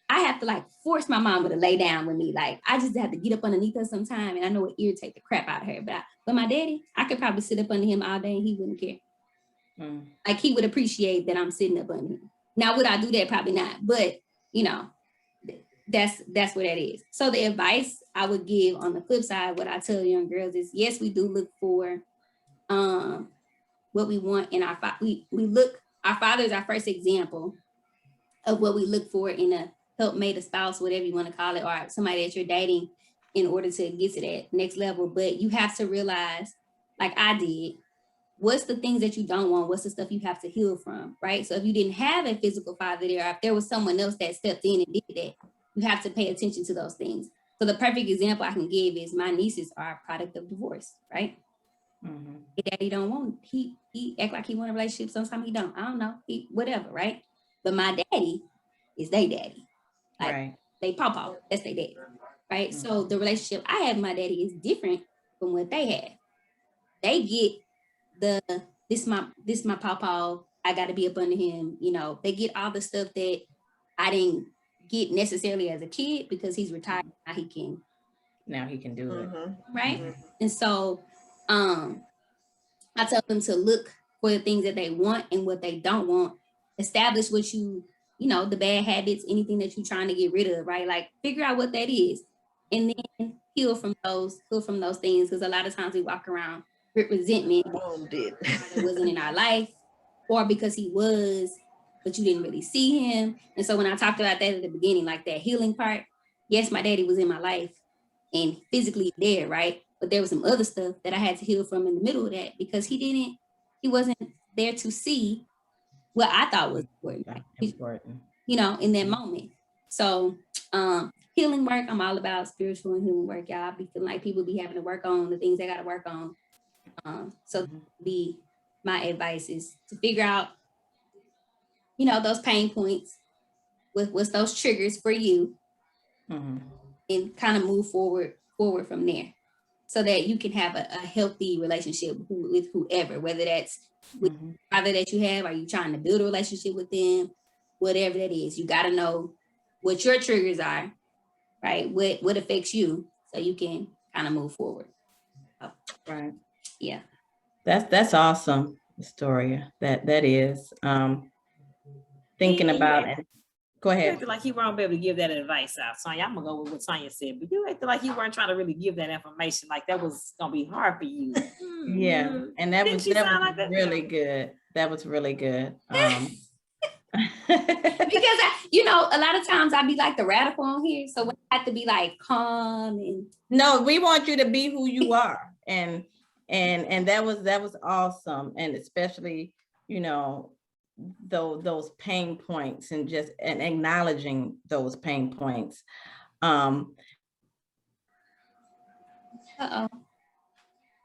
I have to like force my mama to lay down with me. Like, I just have to get up underneath her sometime, and I know it irritates the crap out of her. But my daddy, I could probably sit up under him all day and he wouldn't care. Like, he would appreciate that I'm sitting up under him. Now, would I do that? Probably not. But, you know, that's what that is. So the advice I would give on the flip side, what I tell young girls is, yes, we do look for what we want in our our father is our first example of what we look for in a helpmate, a spouse, whatever you want to call it, or somebody that you're dating in order to get to that next level. But you have to realize, like I did, what's the things that you don't want? What's the stuff you have to heal from, right? So if you didn't have a physical father there, or if there was someone else that stepped in and did that, you have to pay attention to those things. So the perfect example I can give is my nieces are a product of divorce, right? Daddy don't want, he act like he want a relationship. Sometimes he don't. I don't know. Whatever, right? But my daddy is they daddy. Like, right. They pawpaw. That's their daddy, right? So the relationship I have with my daddy is different from what they have. They get this my pawpaw. I got to be up under him. You know, they get all the stuff that I didn't get necessarily as a kid because he's retired. Now he can do it, right? And so I tell them to look for the things that they want and what they don't want. Establish what the bad habits, anything that you're trying to get rid of, right? Like, figure out what that is, and then heal from those things. Because a lot of times we walk around with resentment. It wasn't in our life, or because he was, but you didn't really see him. And so when I talked about that at the beginning, like that healing part, yes, my daddy was in my life and physically there, right? But there was some other stuff that I had to heal from in the middle of that, because he wasn't there to see what I thought was important, right? You know, in that moment. So healing work, I'm all about spiritual and healing work, y'all. I be feeling like people be having to work on the things they got to work on. So my advice is to figure out, those pain points, what's those triggers for you, and kind of move forward from there, so that you can have a healthy relationship with whoever, whether that's with the father that you have, are you trying to build a relationship with them, whatever that is. You got to know what your triggers are, right? What affects you, so you can kind of move forward. So, Right. Yeah. That's awesome, Astoria. That is. Thinking about it. Go You ahead. acted like you weren't able to give that advice out, Tonia. I'm gonna go with what Tonia said, but you acted like you weren't trying to really give that information, like that was gonna be hard for you. Yeah, and that Didn't was she sound like that? really good. That was really good. Because a lot of times I be like the radical on here, so we have to be like calm and. No, we want you to be who you are, and that was awesome, and especially those pain points and acknowledging those pain points. I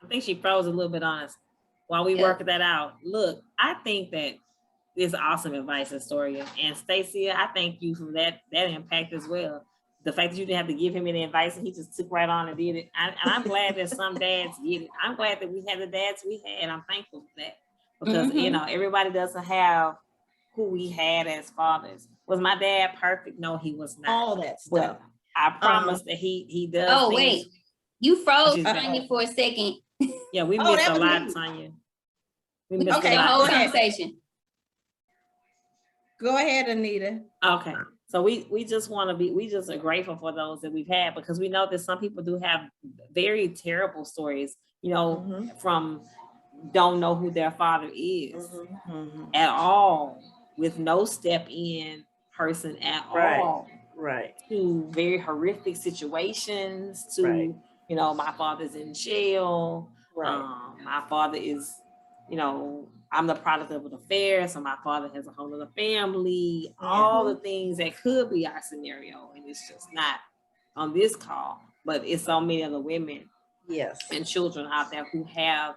think she froze a little bit on us while we work that out. Look, I think that is awesome advice, Astoria. And Stacia, I thank you for that impact as well. The fact that you didn't have to give him any advice and he just took right on and did it. And I'm glad that some dads get it. I'm glad that we had the dads we had. I'm thankful for that. Because, everybody doesn't have who we had as fathers. Was my dad perfect? No, he was not. All that stuff. But I promise that he does. Oh, things. wait. You froze Tonia for a second. Yeah, we missed a lot, Tonia. We missed the whole conversation. Go ahead, Anita. Okay. So we just are grateful for those that we've had, because we know that some people do have very terrible stories, from don't know who their father is at all, with no step in person at all. Right. To very horrific situations, to, my father's in jail. Right. My father is, I'm the product of an affair, so my father has a whole other family, all the things that could be our scenario. And it's just not on this call, but it's so many other women and children out there who have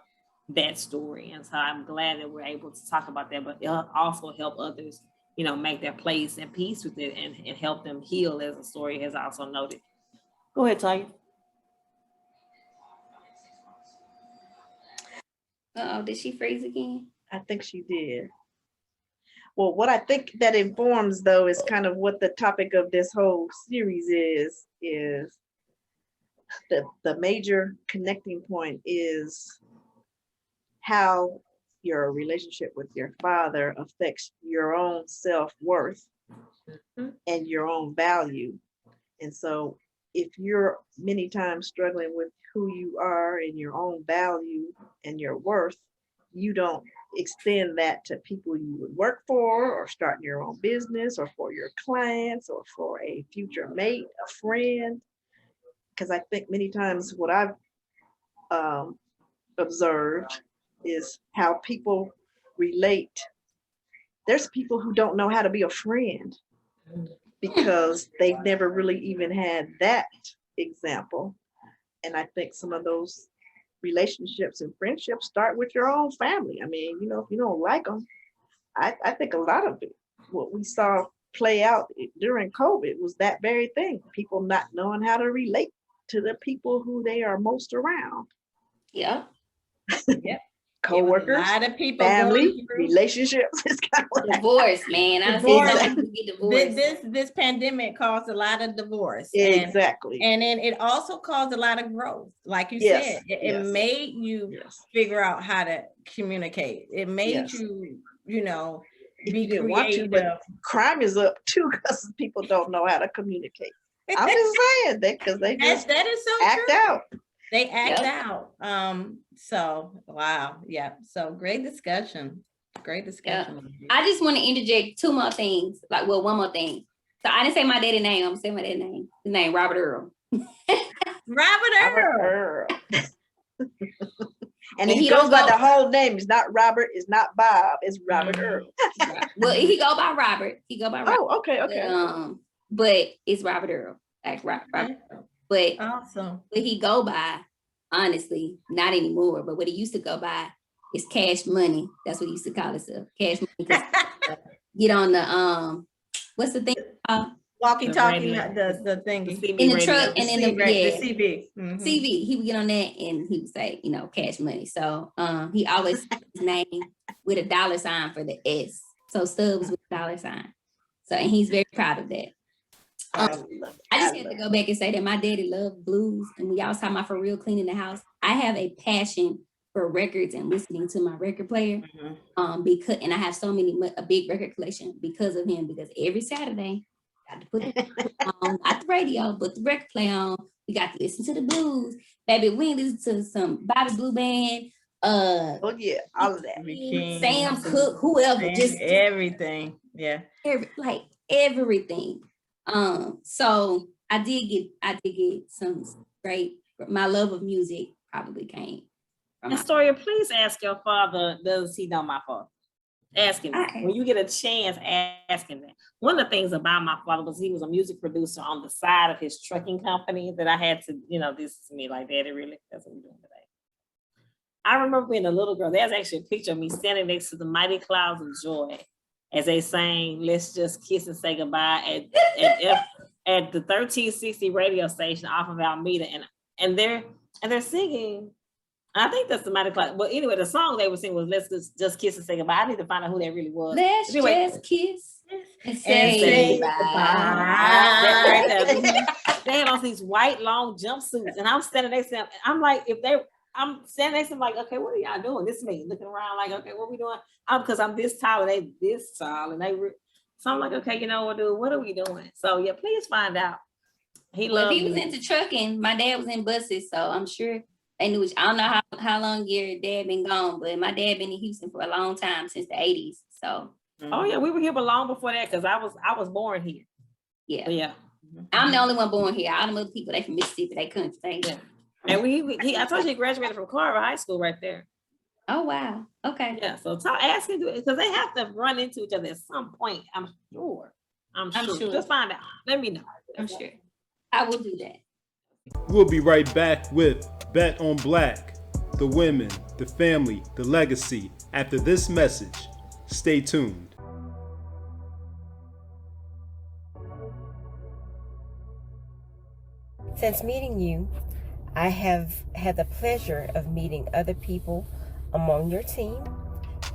that story. And so I'm glad that we're able to talk about that, but it'll also help others, make their place and peace with it and help them heal, as Astoria has also noted. Go ahead, Tonia. Did she freeze again? I think she did. Well, what I think that informs, though, is kind of what the topic of this whole series is the major connecting point is how your relationship with your father affects your own self-worth and your own value. And so if you're many times struggling with who you are and your own value and your worth, you don't extend that to people you would work for, or starting your own business, or for your clients, or for a future mate, a friend. Because I think many times what I've observed is how people relate. There's people who don't know how to be a friend because they've never really even had that example. And I think some of those relationships and friendships start with your own family. I mean, if you don't like them, I think a lot of it, what we saw play out during COVID was that very thing. People not knowing how to relate to the people who they are most around. Yeah. Yep. Co-workers, a lot of people, family, relationships. It's kind of like divorce, man. I see some people get divorced. This pandemic caused a lot of divorce. Exactly. And then it also caused a lot of growth. Like you said, it made you figure out how to communicate. It made you, be creative. But crime is up too because people don't know how to communicate. I'm just saying that because they just that is so act true. out. They act out. So wow. Yeah. So great discussion. Great discussion. Yeah. I just want to interject two more things. One more thing. So I didn't say my daddy name. I'm saying my daddy name. His name, Robert Earl. Robert Earl. And he goes by the whole name. It's not Robert. It's not Bob. It's Robert Earl. Well, he go by Robert. Oh, okay. But it's Robert Earl. Like Robert Earl. But awesome. What he go by, honestly, not anymore. But what he used to go by is Cash Money. That's what he used to call himself, Cash Money. Get on the what's the thing Walkie talkie, radio. the thingy. CB In the radio. truck and in the The CB. Mhm. CV, he would get on that and he would say, cash money. So he always spelled his name with a $ for the S. So Stubbs with a $. So, and he's very proud of that. I love it. I just had to go back and say that my daddy loved blues, and we always talking about for real cleaning the house. I have a passion for records and listening to my record player. Because, and I have a big record collection because of him, because every Saturday got to put it on, not the radio, but the record play on. We got to listen to the blues. Baby, we listen to some Bobby Blue Band. Oh yeah, all of that. Sam Cooke, whoever, just everything. Yeah. Everything. So I did get some great, my love of music probably came from Astoria, please ask your father, does he know my father? Ask him that. When you get a chance, ask him that. One of the things about my father was he was a music producer on the side of his trucking company that I had to, this is me, like, Daddy, really? That's what we're doing today. I remember being a little girl. There's actually a picture of me standing next to the Mighty Clouds of Joy as they sang "Let's Just Kiss and Say Goodbye" at the 1360 radio station off of Alameda, and they're singing. I think that's the Mighty Clouds. But anyway, the song they were singing was "Let's Just Kiss and Say Goodbye." I need to find out who that really was. Let's just kiss and say goodbye. They had on these white long jumpsuits, and I'm standing next to them. I'm like, I'm standing next to them like, okay, what are y'all doing? This is me looking around like, okay, what are we doing? Because I'm this tall and they this tall, and so I'm like, okay, what are we doing? So yeah, please find out. He was into trucking. My dad was in buses, so I'm sure they knew. I don't know how long your dad been gone, but my dad been in Houston for a long time, since the 80s. So. Oh yeah, we were here long before that, because I was born here. Yeah. But yeah. I'm the only one born here. All the other people, they from Mississippi, they couldn't stay. Yeah. And I told you he graduated from Carver High School right there. Oh wow. Okay. Yeah. So ask him, because they have to run into each other at some point. I'm sure. Just find out. Let me know. I'm sure. I will do that. We'll be right back with Bet on Black, the women, the family, the legacy. After this message, stay tuned. Since meeting you, I have had the pleasure of meeting other people among your team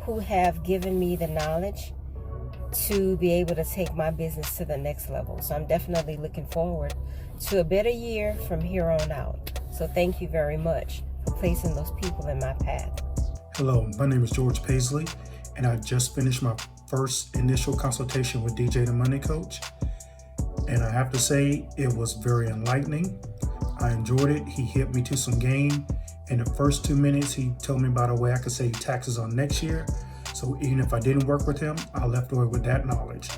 who have given me the knowledge to be able to take my business to the next level. So I'm definitely looking forward to a better year from here on out. So thank you very much for placing those people in my path. Hello, my name is George Paisley, and I just finished my first initial consultation with DJ the Money Coach. And I have to say, it was very enlightening. I enjoyed it. He hit me to some game. In the first 2 minutes, he told me about a way I could save taxes on next year. So even if I didn't work with him, I left away with that knowledge.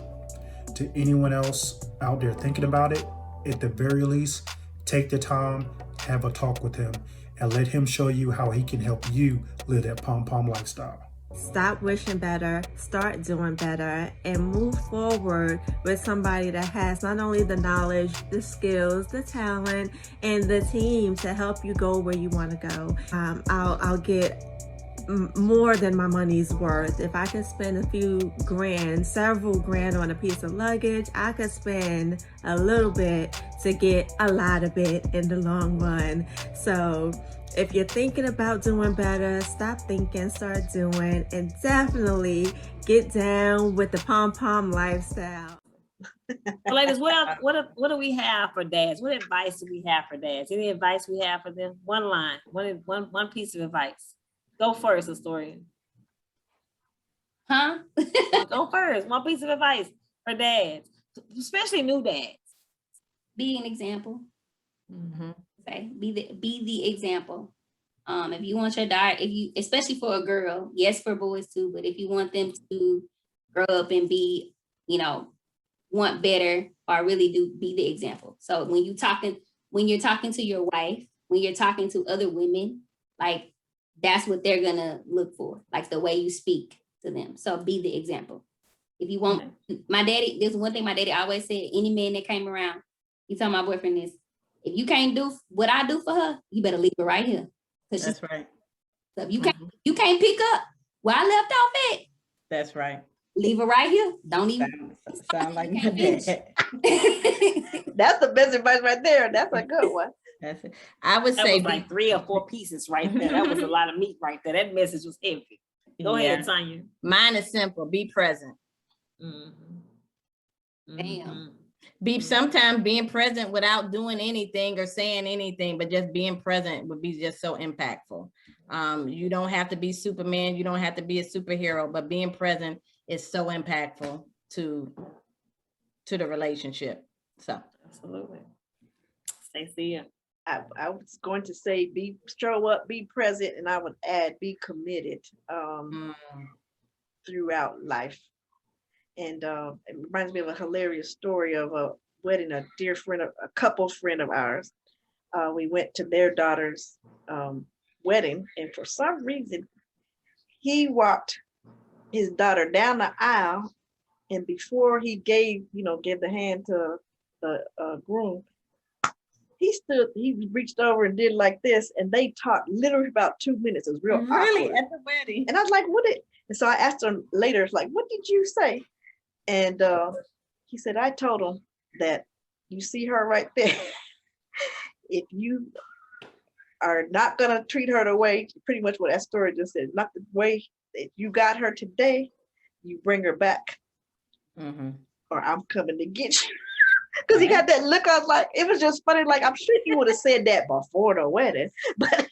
To anyone else out there thinking about it, at the very least, take the time, have a talk with him, and let him show you how he can help you live that pom-pom lifestyle. Stop wishing better, start doing better, and move forward with somebody that has not only the knowledge, the skills, the talent, and the team to help you go where you want to go. I'll get more than my money's worth. If I can spend a few grand, several grand on a piece of luggage, I could spend a little bit to get a lot of it in the long run. So if you're thinking about doing better, stop thinking, start doing, and definitely get down with the pom-pom lifestyle. Ladies, what do we have for dads? What advice do we have for dads? Any advice we have for them? One line, one piece of advice. Go first, Astoria. Huh? Go first. One piece of advice for dads, especially new dads. Be an example. Mm-hmm. Say, be the example. If you want your daughter, especially for a girl, yes, for boys too, but if you want them to grow up and be, want better, or really do, be the example. So when you're talking to your wife, when you're talking to other women, like, that's what they're gonna look for, like the way you speak to them. So be the example. If you want, my daddy, there's one thing my daddy always said, any man that came around, he told my boyfriend this: if you can't do what I do for her, you better leave her right here. That's right. So if you can't pick up where I left off at. That's right. leave it right here. Don't even sound like my finish. dad. That's the best advice right there. That's a good one. That's it. I would That say was like 3 or 4 pieces right there. That was a lot of meat right there. That message was heavy. Go ahead, Tonia. Mine is simple. Be present. Damn. Sometimes being present without doing anything or saying anything, but just being present would be just so impactful. You don't have to be Superman. You don't have to be a superhero, but being present is so impactful to the relationship. So absolutely. Stacia. I was going to say show up, be present, and I would add be committed throughout life. And it reminds me of a hilarious story of a wedding, a dear friend, a couple friend of ours. We went to their daughter's wedding, and for some reason, he walked his daughter down the aisle, and before he gave the hand to the groom, he reached over and did like this, and they talked literally about 2 minutes. It was real really awkward. at the wedding. And I was like, and so I asked him later, it's like, what did you say? And he said, I told him that you see her right there. If you are not gonna treat her the way, pretty much what Astoria just said, not the way that you got her today, you bring her back. Or I'm coming to get you. Because he got that look, I was like, it was just funny. Like, I'm sure he would have said that before the wedding, but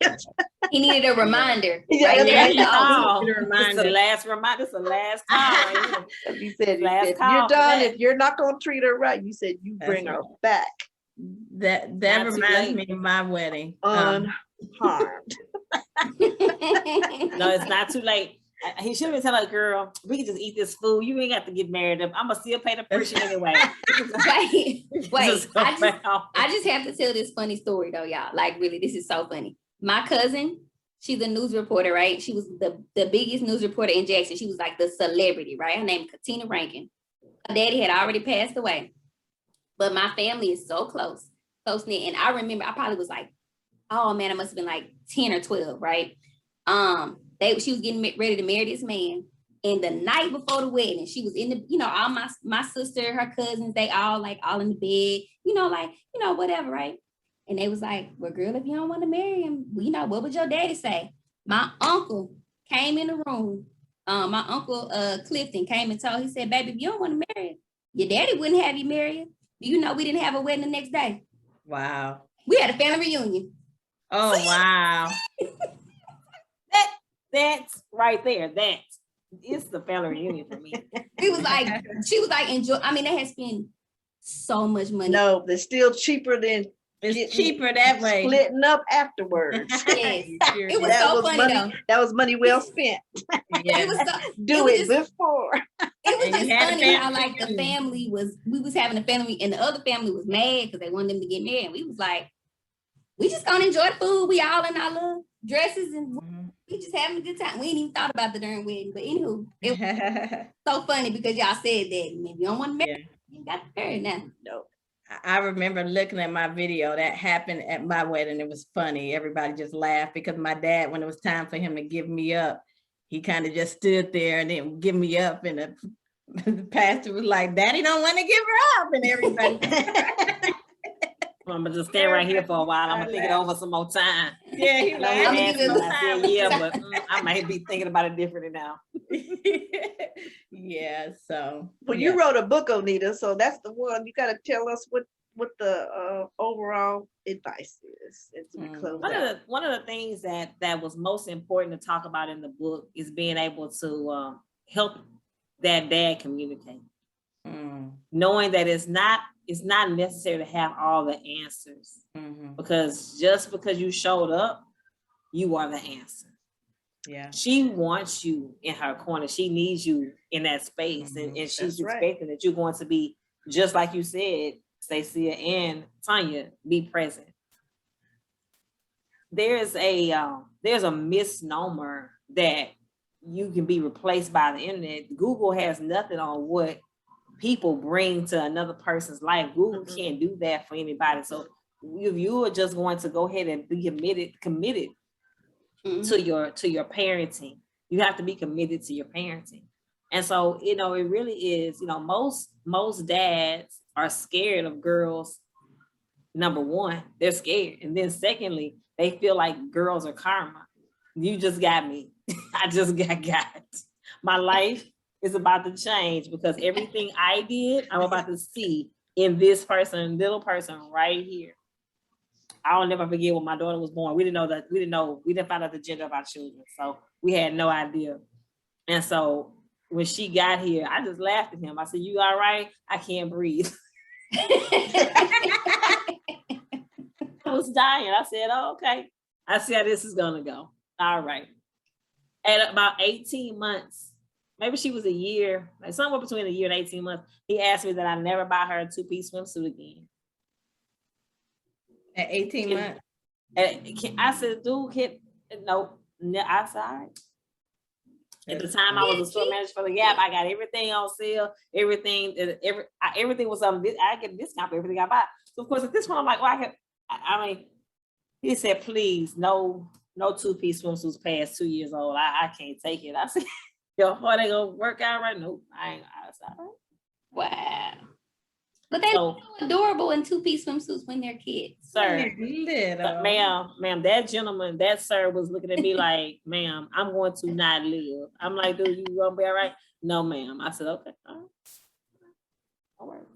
he needed a reminder. Yeah, It's the last reminder. It's the last call. He said, you're done. If you're not going to treat her right, you said you bring her back. That reminds me of my wedding. Unharmed. No, it's not too late. He should have been telling her, girl, we can just eat this food. You ain't got to get married. I'm gonna still pay the portion anyway. Wait. I just have to tell this funny story though, y'all. Like, really, this is so funny. My cousin, she's a news reporter, right? She was the biggest news reporter in Jackson. She was like the celebrity, right? Her name is Katina Rankin. Her daddy had already passed away, but my family is so close knit. And I remember I probably was like, oh man, I must have been like 10 or 12, right? She was getting ready to marry this man, and the night before the wedding, she was in the, all my sister, her cousins, they all in the bed, whatever, right? And they was like, well, girl, if you don't want to marry him, what would your daddy say? My uncle came in the room. My uncle Clifton came and he said, baby, if you don't want to marry him, your daddy wouldn't have you marry him. Do you know we didn't have a wedding the next day? Wow. We had a family reunion. Oh, wow. That's right there. It's the family reunion for me. She was like, enjoy. I mean, they had spent so much money. No, they're still cheaper than cheaper that way. Splitting up afterwards. Yes. It was so funny though. That was money well spent. Yeah. It was before. It was just funny how like we was having a family and the other family was mad because they wanted them to get married. And we was like, we just gonna enjoy the food. We all in our little dresses and we just having a good time. We ain't even thought about the darn wedding. But anywho, it was so funny because y'all said that if you don't want to marry, you got to marry now. No. I remember looking at my video that happened at my wedding. It was funny. Everybody just laughed because my dad, when it was time for him to give me up, he kind of just stood there and didn't give me up. And the pastor was like, Daddy don't want to give her up. And everybody. I'm gonna just stand right here for a while. I'm gonna think it over some more time. Yeah, he but I might be thinking about it differently now. Yeah, so. Well, you wrote a book, Onedia, so that's the one. You got to tell us what the overall advice is. One of the things that was most important to talk about in the book is being able to help that dad communicate, knowing that it's not necessary to have all the answers, because just because you showed up, you are the answer. Yeah, she wants you in her corner. She needs you in that space, and she's expecting that you're going to be just like you said, Stacia and Tonia, be present. There's a misnomer that you can be replaced by the internet. Google has nothing on what people bring to another person's life. Google can't do that for anybody. So if you are just going to go ahead and be committed to your parenting, you have to be committed to your parenting. And so, you know, it really is, you know, most dads are scared of girls. Number one, they're scared. And then secondly, they feel like girls are karma. You just got me. I just got. My life is about to change because everything I did, I'm about to see in this person, little person right here. I'll never forget when my daughter was born. We didn't find out the gender of our children. So we had no idea. And so when she got here, I just laughed at him. I said, "You all right?" "I can't breathe." I was dying. I said, "Oh, okay. I see how this is gonna go." All right. At about 18 months, maybe she was a year, like somewhere between a year and 18 months, he asked me that I never buy her a 2-piece swimsuit again. At 18 months? I said, "Dude, no." I said, "All right." At the time, I was a store manager for the Gap. I got everything on sale. Everything was on. I get a discount for everything I buy. So of course, at this point, I'm like, "Well, I mean," he said, "Please, no 2-piece swimsuits past 2 years old. I can't take it." I said, "Yo, are they gonna work out right?" "Nope, I ain't." I said, "All right." Wow. But they're so adorable in 2-piece swimsuits when they're kids. Sir, but ma'am, that gentleman, that sir was looking at me like, "Ma'am, I'm going to not live." I'm like, "Dude, you gonna be all right?" "No, ma'am." I said, "Okay, all right.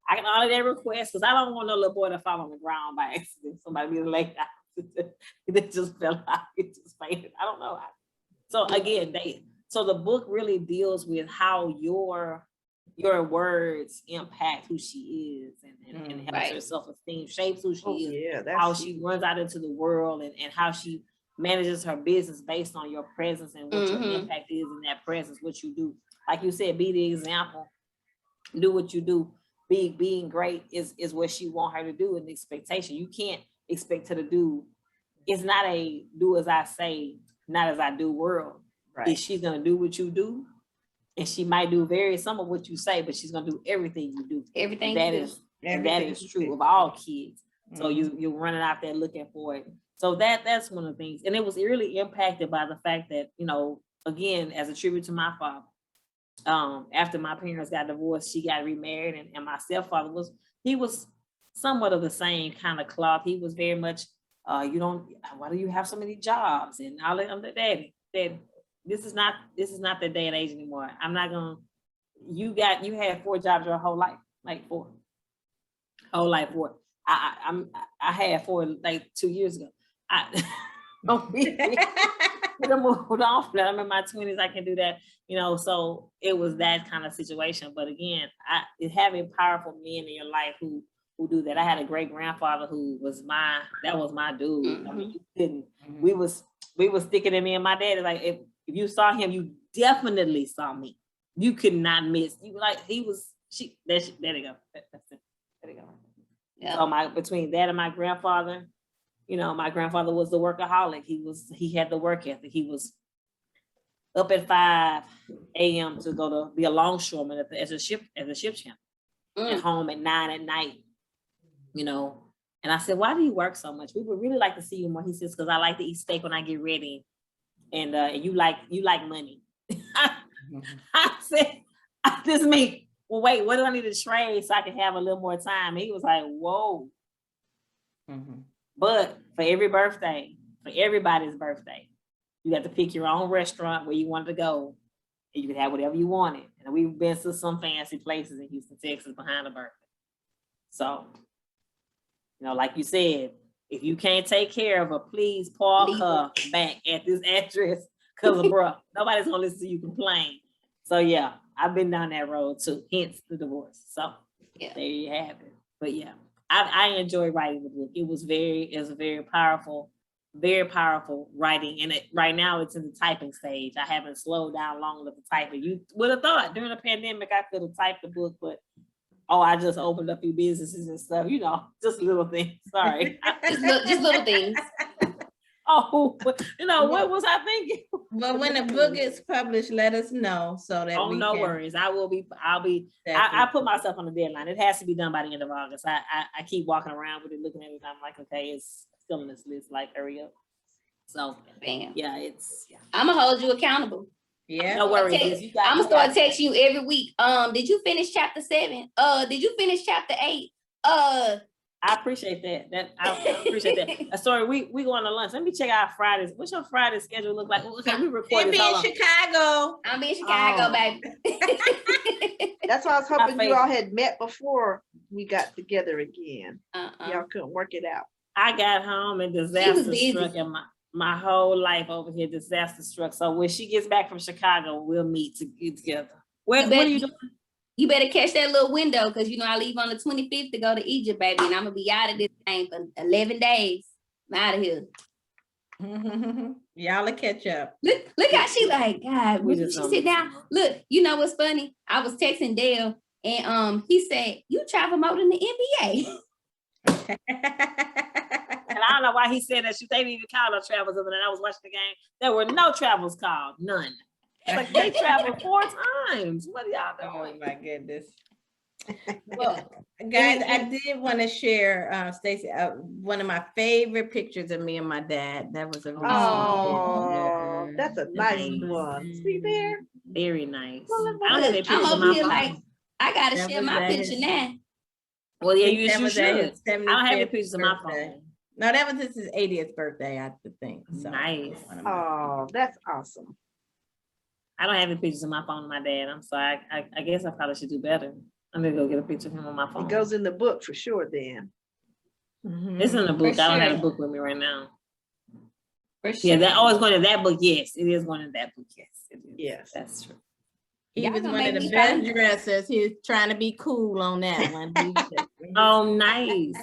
I can honor that request because I don't want no little boy to fall on the ground by accident. Somebody be laid out. It just fell out. It just fainted. I don't know. So again, so the book really deals with how your words impact who she is and helps her self-esteem, shapes who she is, how she runs out into the world and how she manages her business based on your presence and what your impact is in that presence, what you do. Like you said, be the example, do what you do. Being great is what she want her to do, and the expectation. You can't expect her to do. It's not a do as I say, not as I do world. Right. Is she gonna do what you do? And she might do some of what you say, but she's gonna do everything you do. Everything that is true of all kids. So you're running out there looking for it. So that's one of the things. And it was really impacted by the fact that, you know, again, as a tribute to my father, after my parents got divorced, she got remarried, and my stepfather was somewhat of the same kind of cloth. He was very much, why do you have so many jobs? And I'm the daddy. This is not the day and age anymore. I'm not gonna. You had 4 jobs your whole life, like 4. Whole life 4. I had 4 like 2 years ago. Moved on from that. I'm in my 20s. I can do that, you know. So it was that kind of situation. But again, having powerful men in your life who do that. I had a great grandfather who was my dude. I mean, you couldn't. We was sticking at me and my dad. Like if you saw him, you definitely saw me. You could not miss. You like he was. There you go. There you go. Yeah. So between that and my grandfather, you know, my grandfather was the workaholic. He had the work ethic. He was up at 5 a.m. to go to be a longshoreman as a ship champ. At home at 9 at night. You know, and I said, "Why do you work so much? We would really like to see you more." He says, "Because I like to eat steak when I get ready, and you like money." I said, "This is me." "Well, wait, what do I need to trade so I can have a little more time?" He was like, "Whoa." But for everybody's birthday, you got to pick your own restaurant where you wanted to go, and you could have whatever you wanted. And we've been to some fancy places in Houston, Texas, behind the birthday. So, you know, like you said, if you can't take care of her, please park her back at this address, because bro, nobody's gonna listen to you complain. So yeah, I've been down that road too, hence the divorce. So there you have it. But yeah, I enjoy writing the book. It was a very powerful writing. And right now it's in the typing stage. I haven't slowed down long enough to type it. You would have thought during the pandemic I could have typed the book, but I just opened up a few businesses and stuff, you know, just little things. Sorry. just little things. You know, what was I thinking? But when the book is published, let us know so that no worries. I'll be I put myself on a deadline. It has to be done by the end of August. I keep walking around with it, looking at it. I'm like, okay, it's still in this list, like hurry up. So bam. Yeah, I'm gonna hold you accountable. Yeah. No worries. I'm gonna start texting you every week. Did you finish chapter 7? Did you finish chapter 8? I appreciate that. I appreciate that. Astoria, we going to lunch. Let me check out Fridays. What's your Friday schedule look like? Okay, we record this. He'll be in Chicago. I'll be in Chicago, baby. That's why I was hoping you all had met before we got together again. Y'all couldn't work it out. I got home and disaster struck, and my whole life over here disaster struck. So when she gets back from Chicago, we'll meet to get together. What are you doing? You better catch that little window, because you know I leave on the 25th to go to Egypt, baby, and I'm gonna be out of this thing for 11 days. I'm out of here. Y'all will catch up. Look how she like, God, when she sit down. Look, you know what's funny? I was texting Dale, and he said, "You travel more than the NBA." And I don't know why he said that. They didn't even call no travels other than I was watching the game. There were no travels called, none. Like they traveled 4 times. What are y'all doing? Oh my goodness. Well, guys, I did want to share, Stacy, one of my favorite pictures of me and my dad. That was a really that's a nice one. See there? Very nice. Well, I don't have that picture on my phone. Like, I gotta share my picture now. Well, yeah, you should. I don't have any pictures on my phone. No, that was his 80th birthday, I think. So, nice. Oh, that's awesome. I don't have any pictures of my phone of my dad. I'm sorry. I guess I probably should do better. I'm gonna go get a picture of him on my phone. It goes in the book for sure then. It's in the book. I don't have a book with me right now. Yeah, that always going to that book. Yes, it is going to that book. Yes, it is. Yes, that's true. He was one of the best dressers. He was trying to be cool on that one. Oh, nice.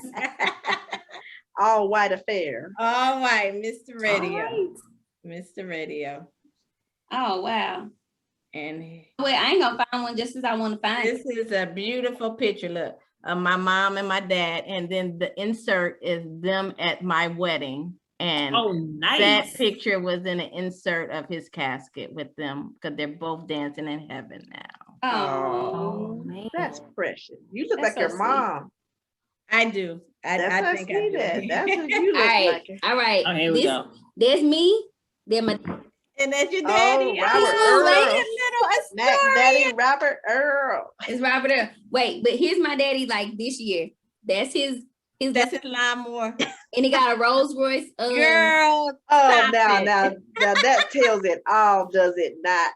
All white affair. All white, Mr. Radio. Mr. Radio. Oh, wow. And wait, I ain't gonna find one just as I want to find this it. Is a beautiful picture, look, of my mom and my dad, and then the insert is them at my wedding. And nice. That picture was in an insert of his casket with them, because they're both dancing in heaven now. Oh, man. That's precious. You look like your mom. I do. I think I do. That's what you look like. All right. Oh, here we go. There's me. Then my. And that's your daddy. Daddy Robert Earl. It's Robert Earl. Wait, but here's my daddy like this year. That's his lawnmower. And he got a Rolls Royce. Girl. Oh, now that tells it all, does it not?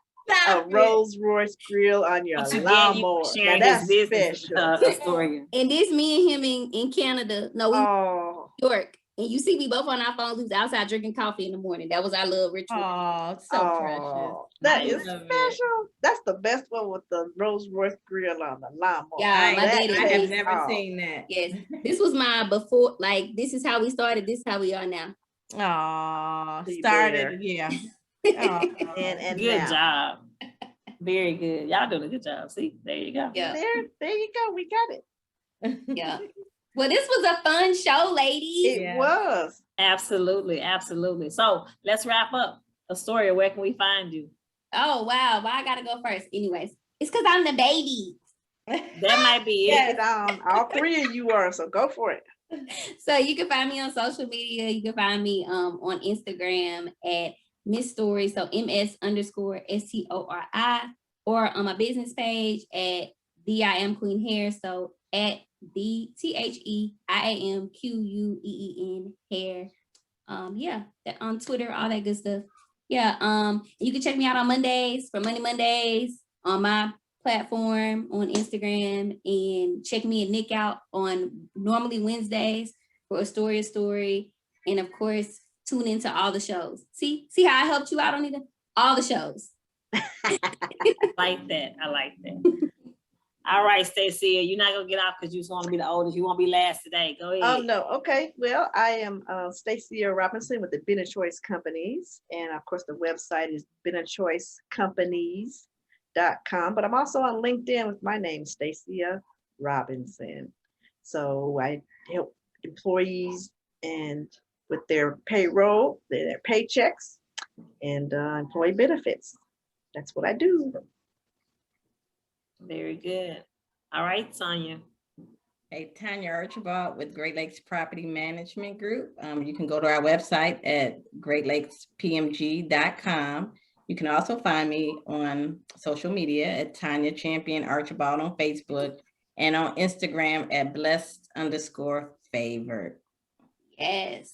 A Rolls Royce grill on your lawnmower. Now that's special. Astoria. And this me and him in Canada. No, New York. And you see me both on our phones. We was outside drinking coffee in the morning. That was our little ritual. Oh, so precious. That is special. That's the best one with the Rolls Royce grill on the lawnmower. Yeah, my daddy. I have never seen that. Yes. This was my before, like, this is how we started. This is how we are now. Oh, started. Yeah. And good now. job. Very good. Y'all doing a good job. See, there you go. Yeah. There you go. We got it. Yeah. Well, this was a fun show, ladies. It was. Absolutely. Absolutely. So let's wrap up. Astoria, where can we find you? Oh, wow. Well, I got to go first. Anyways, it's because I'm the baby. That might be it. All 3 of you are, so go for it. So you can find me on social media. You can find me on Instagram at Miss Story. So MS_STORI, or on my business page at The I Am Queen Hair. So at THEIAMQUEEN hair. Yeah, that on Twitter, all that good stuff. Yeah. You can check me out on Mondays for Money Mondays on my platform on Instagram, and check me and Nick out on normally Wednesdays for Astoria Story. And of course, tune into all the shows. See how I helped you out, Onedia? All the shows. I like that. All right, Stacia, you're not gonna get off because you just want to be the oldest. You won't be last today. Go ahead. Oh no. Okay. Well, I am Stacia Robinson with the BeneChoice Companies, and of course the website is BeneChoiceCompanies.com. But I'm also on LinkedIn with my name, Stacia Robinson. So I help employees and with their payroll, their paychecks, and employee benefits. That's what I do. Very good. All right, Tonia. Hey, Tonia Archibald with Great Lakes Property Management Group. You can go to our website at greatlakespmg.com. You can also find me on social media at Tonia Champion Archibald on Facebook and on Instagram at blessed_favored. Yes.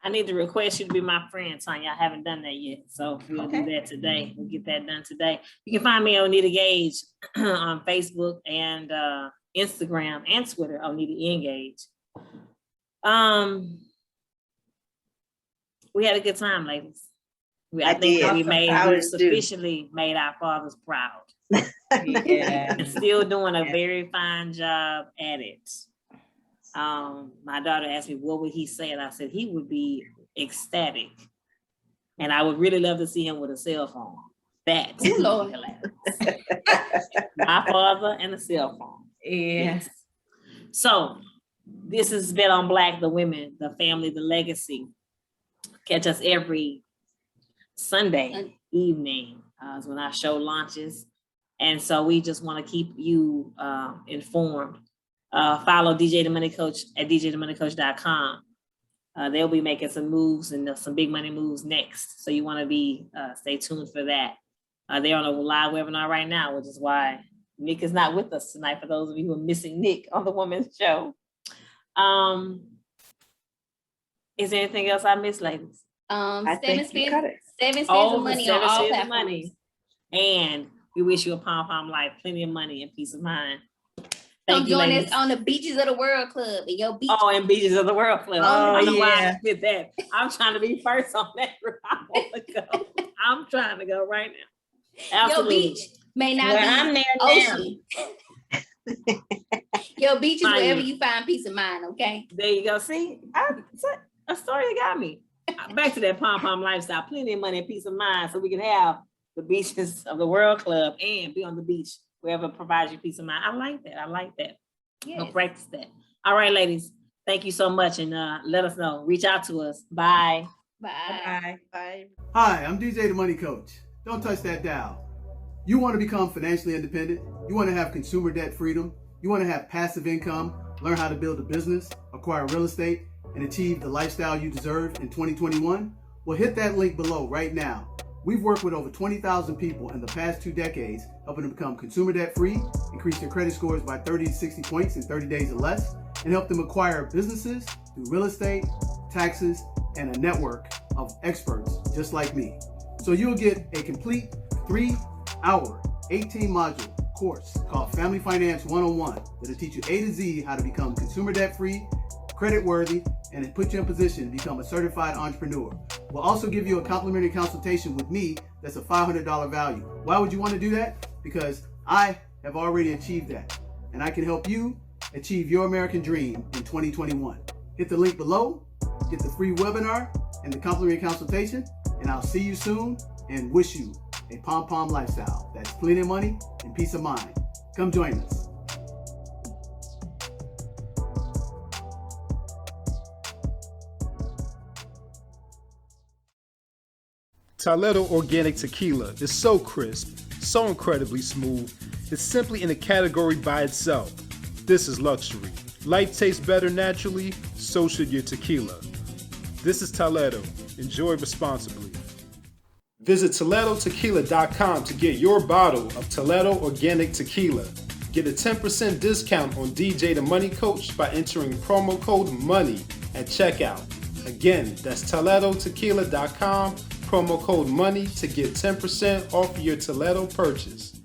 I need to request you to be my friend, Tonia. I haven't done that yet. So we'll do that today. We'll get that done today. You can find me on Onedia Gage on Facebook and Instagram and Twitter, Onedia Gage. We had a good time, ladies. I think that we sufficiently made our fathers proud. Yeah. And still doing a very fine job at it. My daughter asked me, what would he say? And I said, he would be ecstatic. And I would really love to see him with a cell phone. That would be hilarious. My father and a cell phone. Yes. So this has been on Black, the Women, the Family, the Legacy. Catch us every Sunday evening is when our show launches. And so we just want to keep you informed. Follow DJ the Money Coach at DJTMC.com. They'll be making some moves and some big money moves next. So you want to be stay tuned for that. They're on a live webinar right now, which is why Nick is not with us tonight. For those of you who are missing Nick on the Women's Show. Is there anything else I missed, ladies? Seven spins of money on all platforms. And we wish you a pom life, plenty of money and peace of mind. Come join us on the Beaches of the World Club in your beach. Oh, and Beaches of the World Club. Oh, I know why I did that. I'm trying to be first on that. I want to go. I'm trying to go right now. Absolutely. Your beach may not be I'm there ocean. Your beach is wherever you find peace of mind, okay? There you go. See, Astoria got me. Back to that pom lifestyle. Plenty of money and peace of mind so we can have the Beaches of the World Club and be on the beach wherever provides you peace of mind. I like that. Yes. Go practice that. All right, ladies. Thank you so much. And let us know. Reach out to us. Bye. Bye. Bye. Hi, I'm DJ the Money Coach. Don't touch that dial. You want to become financially independent? You want to have consumer debt freedom? You want to have passive income, learn how to build a business, acquire real estate, and achieve the lifestyle you deserve in 2021? Well, hit that link below right now. We've worked with over 20,000 people in the past 2 decades, helping them become consumer debt free, increase their credit scores by 30 to 60 points in 30 days or less, and help them acquire businesses through real estate, taxes, and a network of experts just like me. So you'll get a complete 3-hour, 18-module course called Family Finance 101 that'll teach you A to Z how to become consumer debt free, credit worthy, and it puts you in position to become a certified entrepreneur. We'll also give you a complimentary consultation with me that's a $500 value. Why would you want to do that? Because I have already achieved that, and I can help you achieve your American dream in 2021. Hit the link below, get the free webinar and the complimentary consultation, and I'll see you soon and wish you a pom lifestyle that's plenty of money and peace of mind. Come join us. Toledo Organic Tequila is so crisp, so incredibly smooth, it's simply in a category by itself. This is luxury. Life tastes better naturally, so should your tequila. This is Toledo. Enjoy responsibly. Visit ToledoTequila.com to get your bottle of Toledo Organic Tequila. Get a 10% discount on DJ the Money Coach by entering promo code MONEY at checkout. Again, that's ToledoTequila.com, promo code MONEY to get 10% off your Toledo purchase.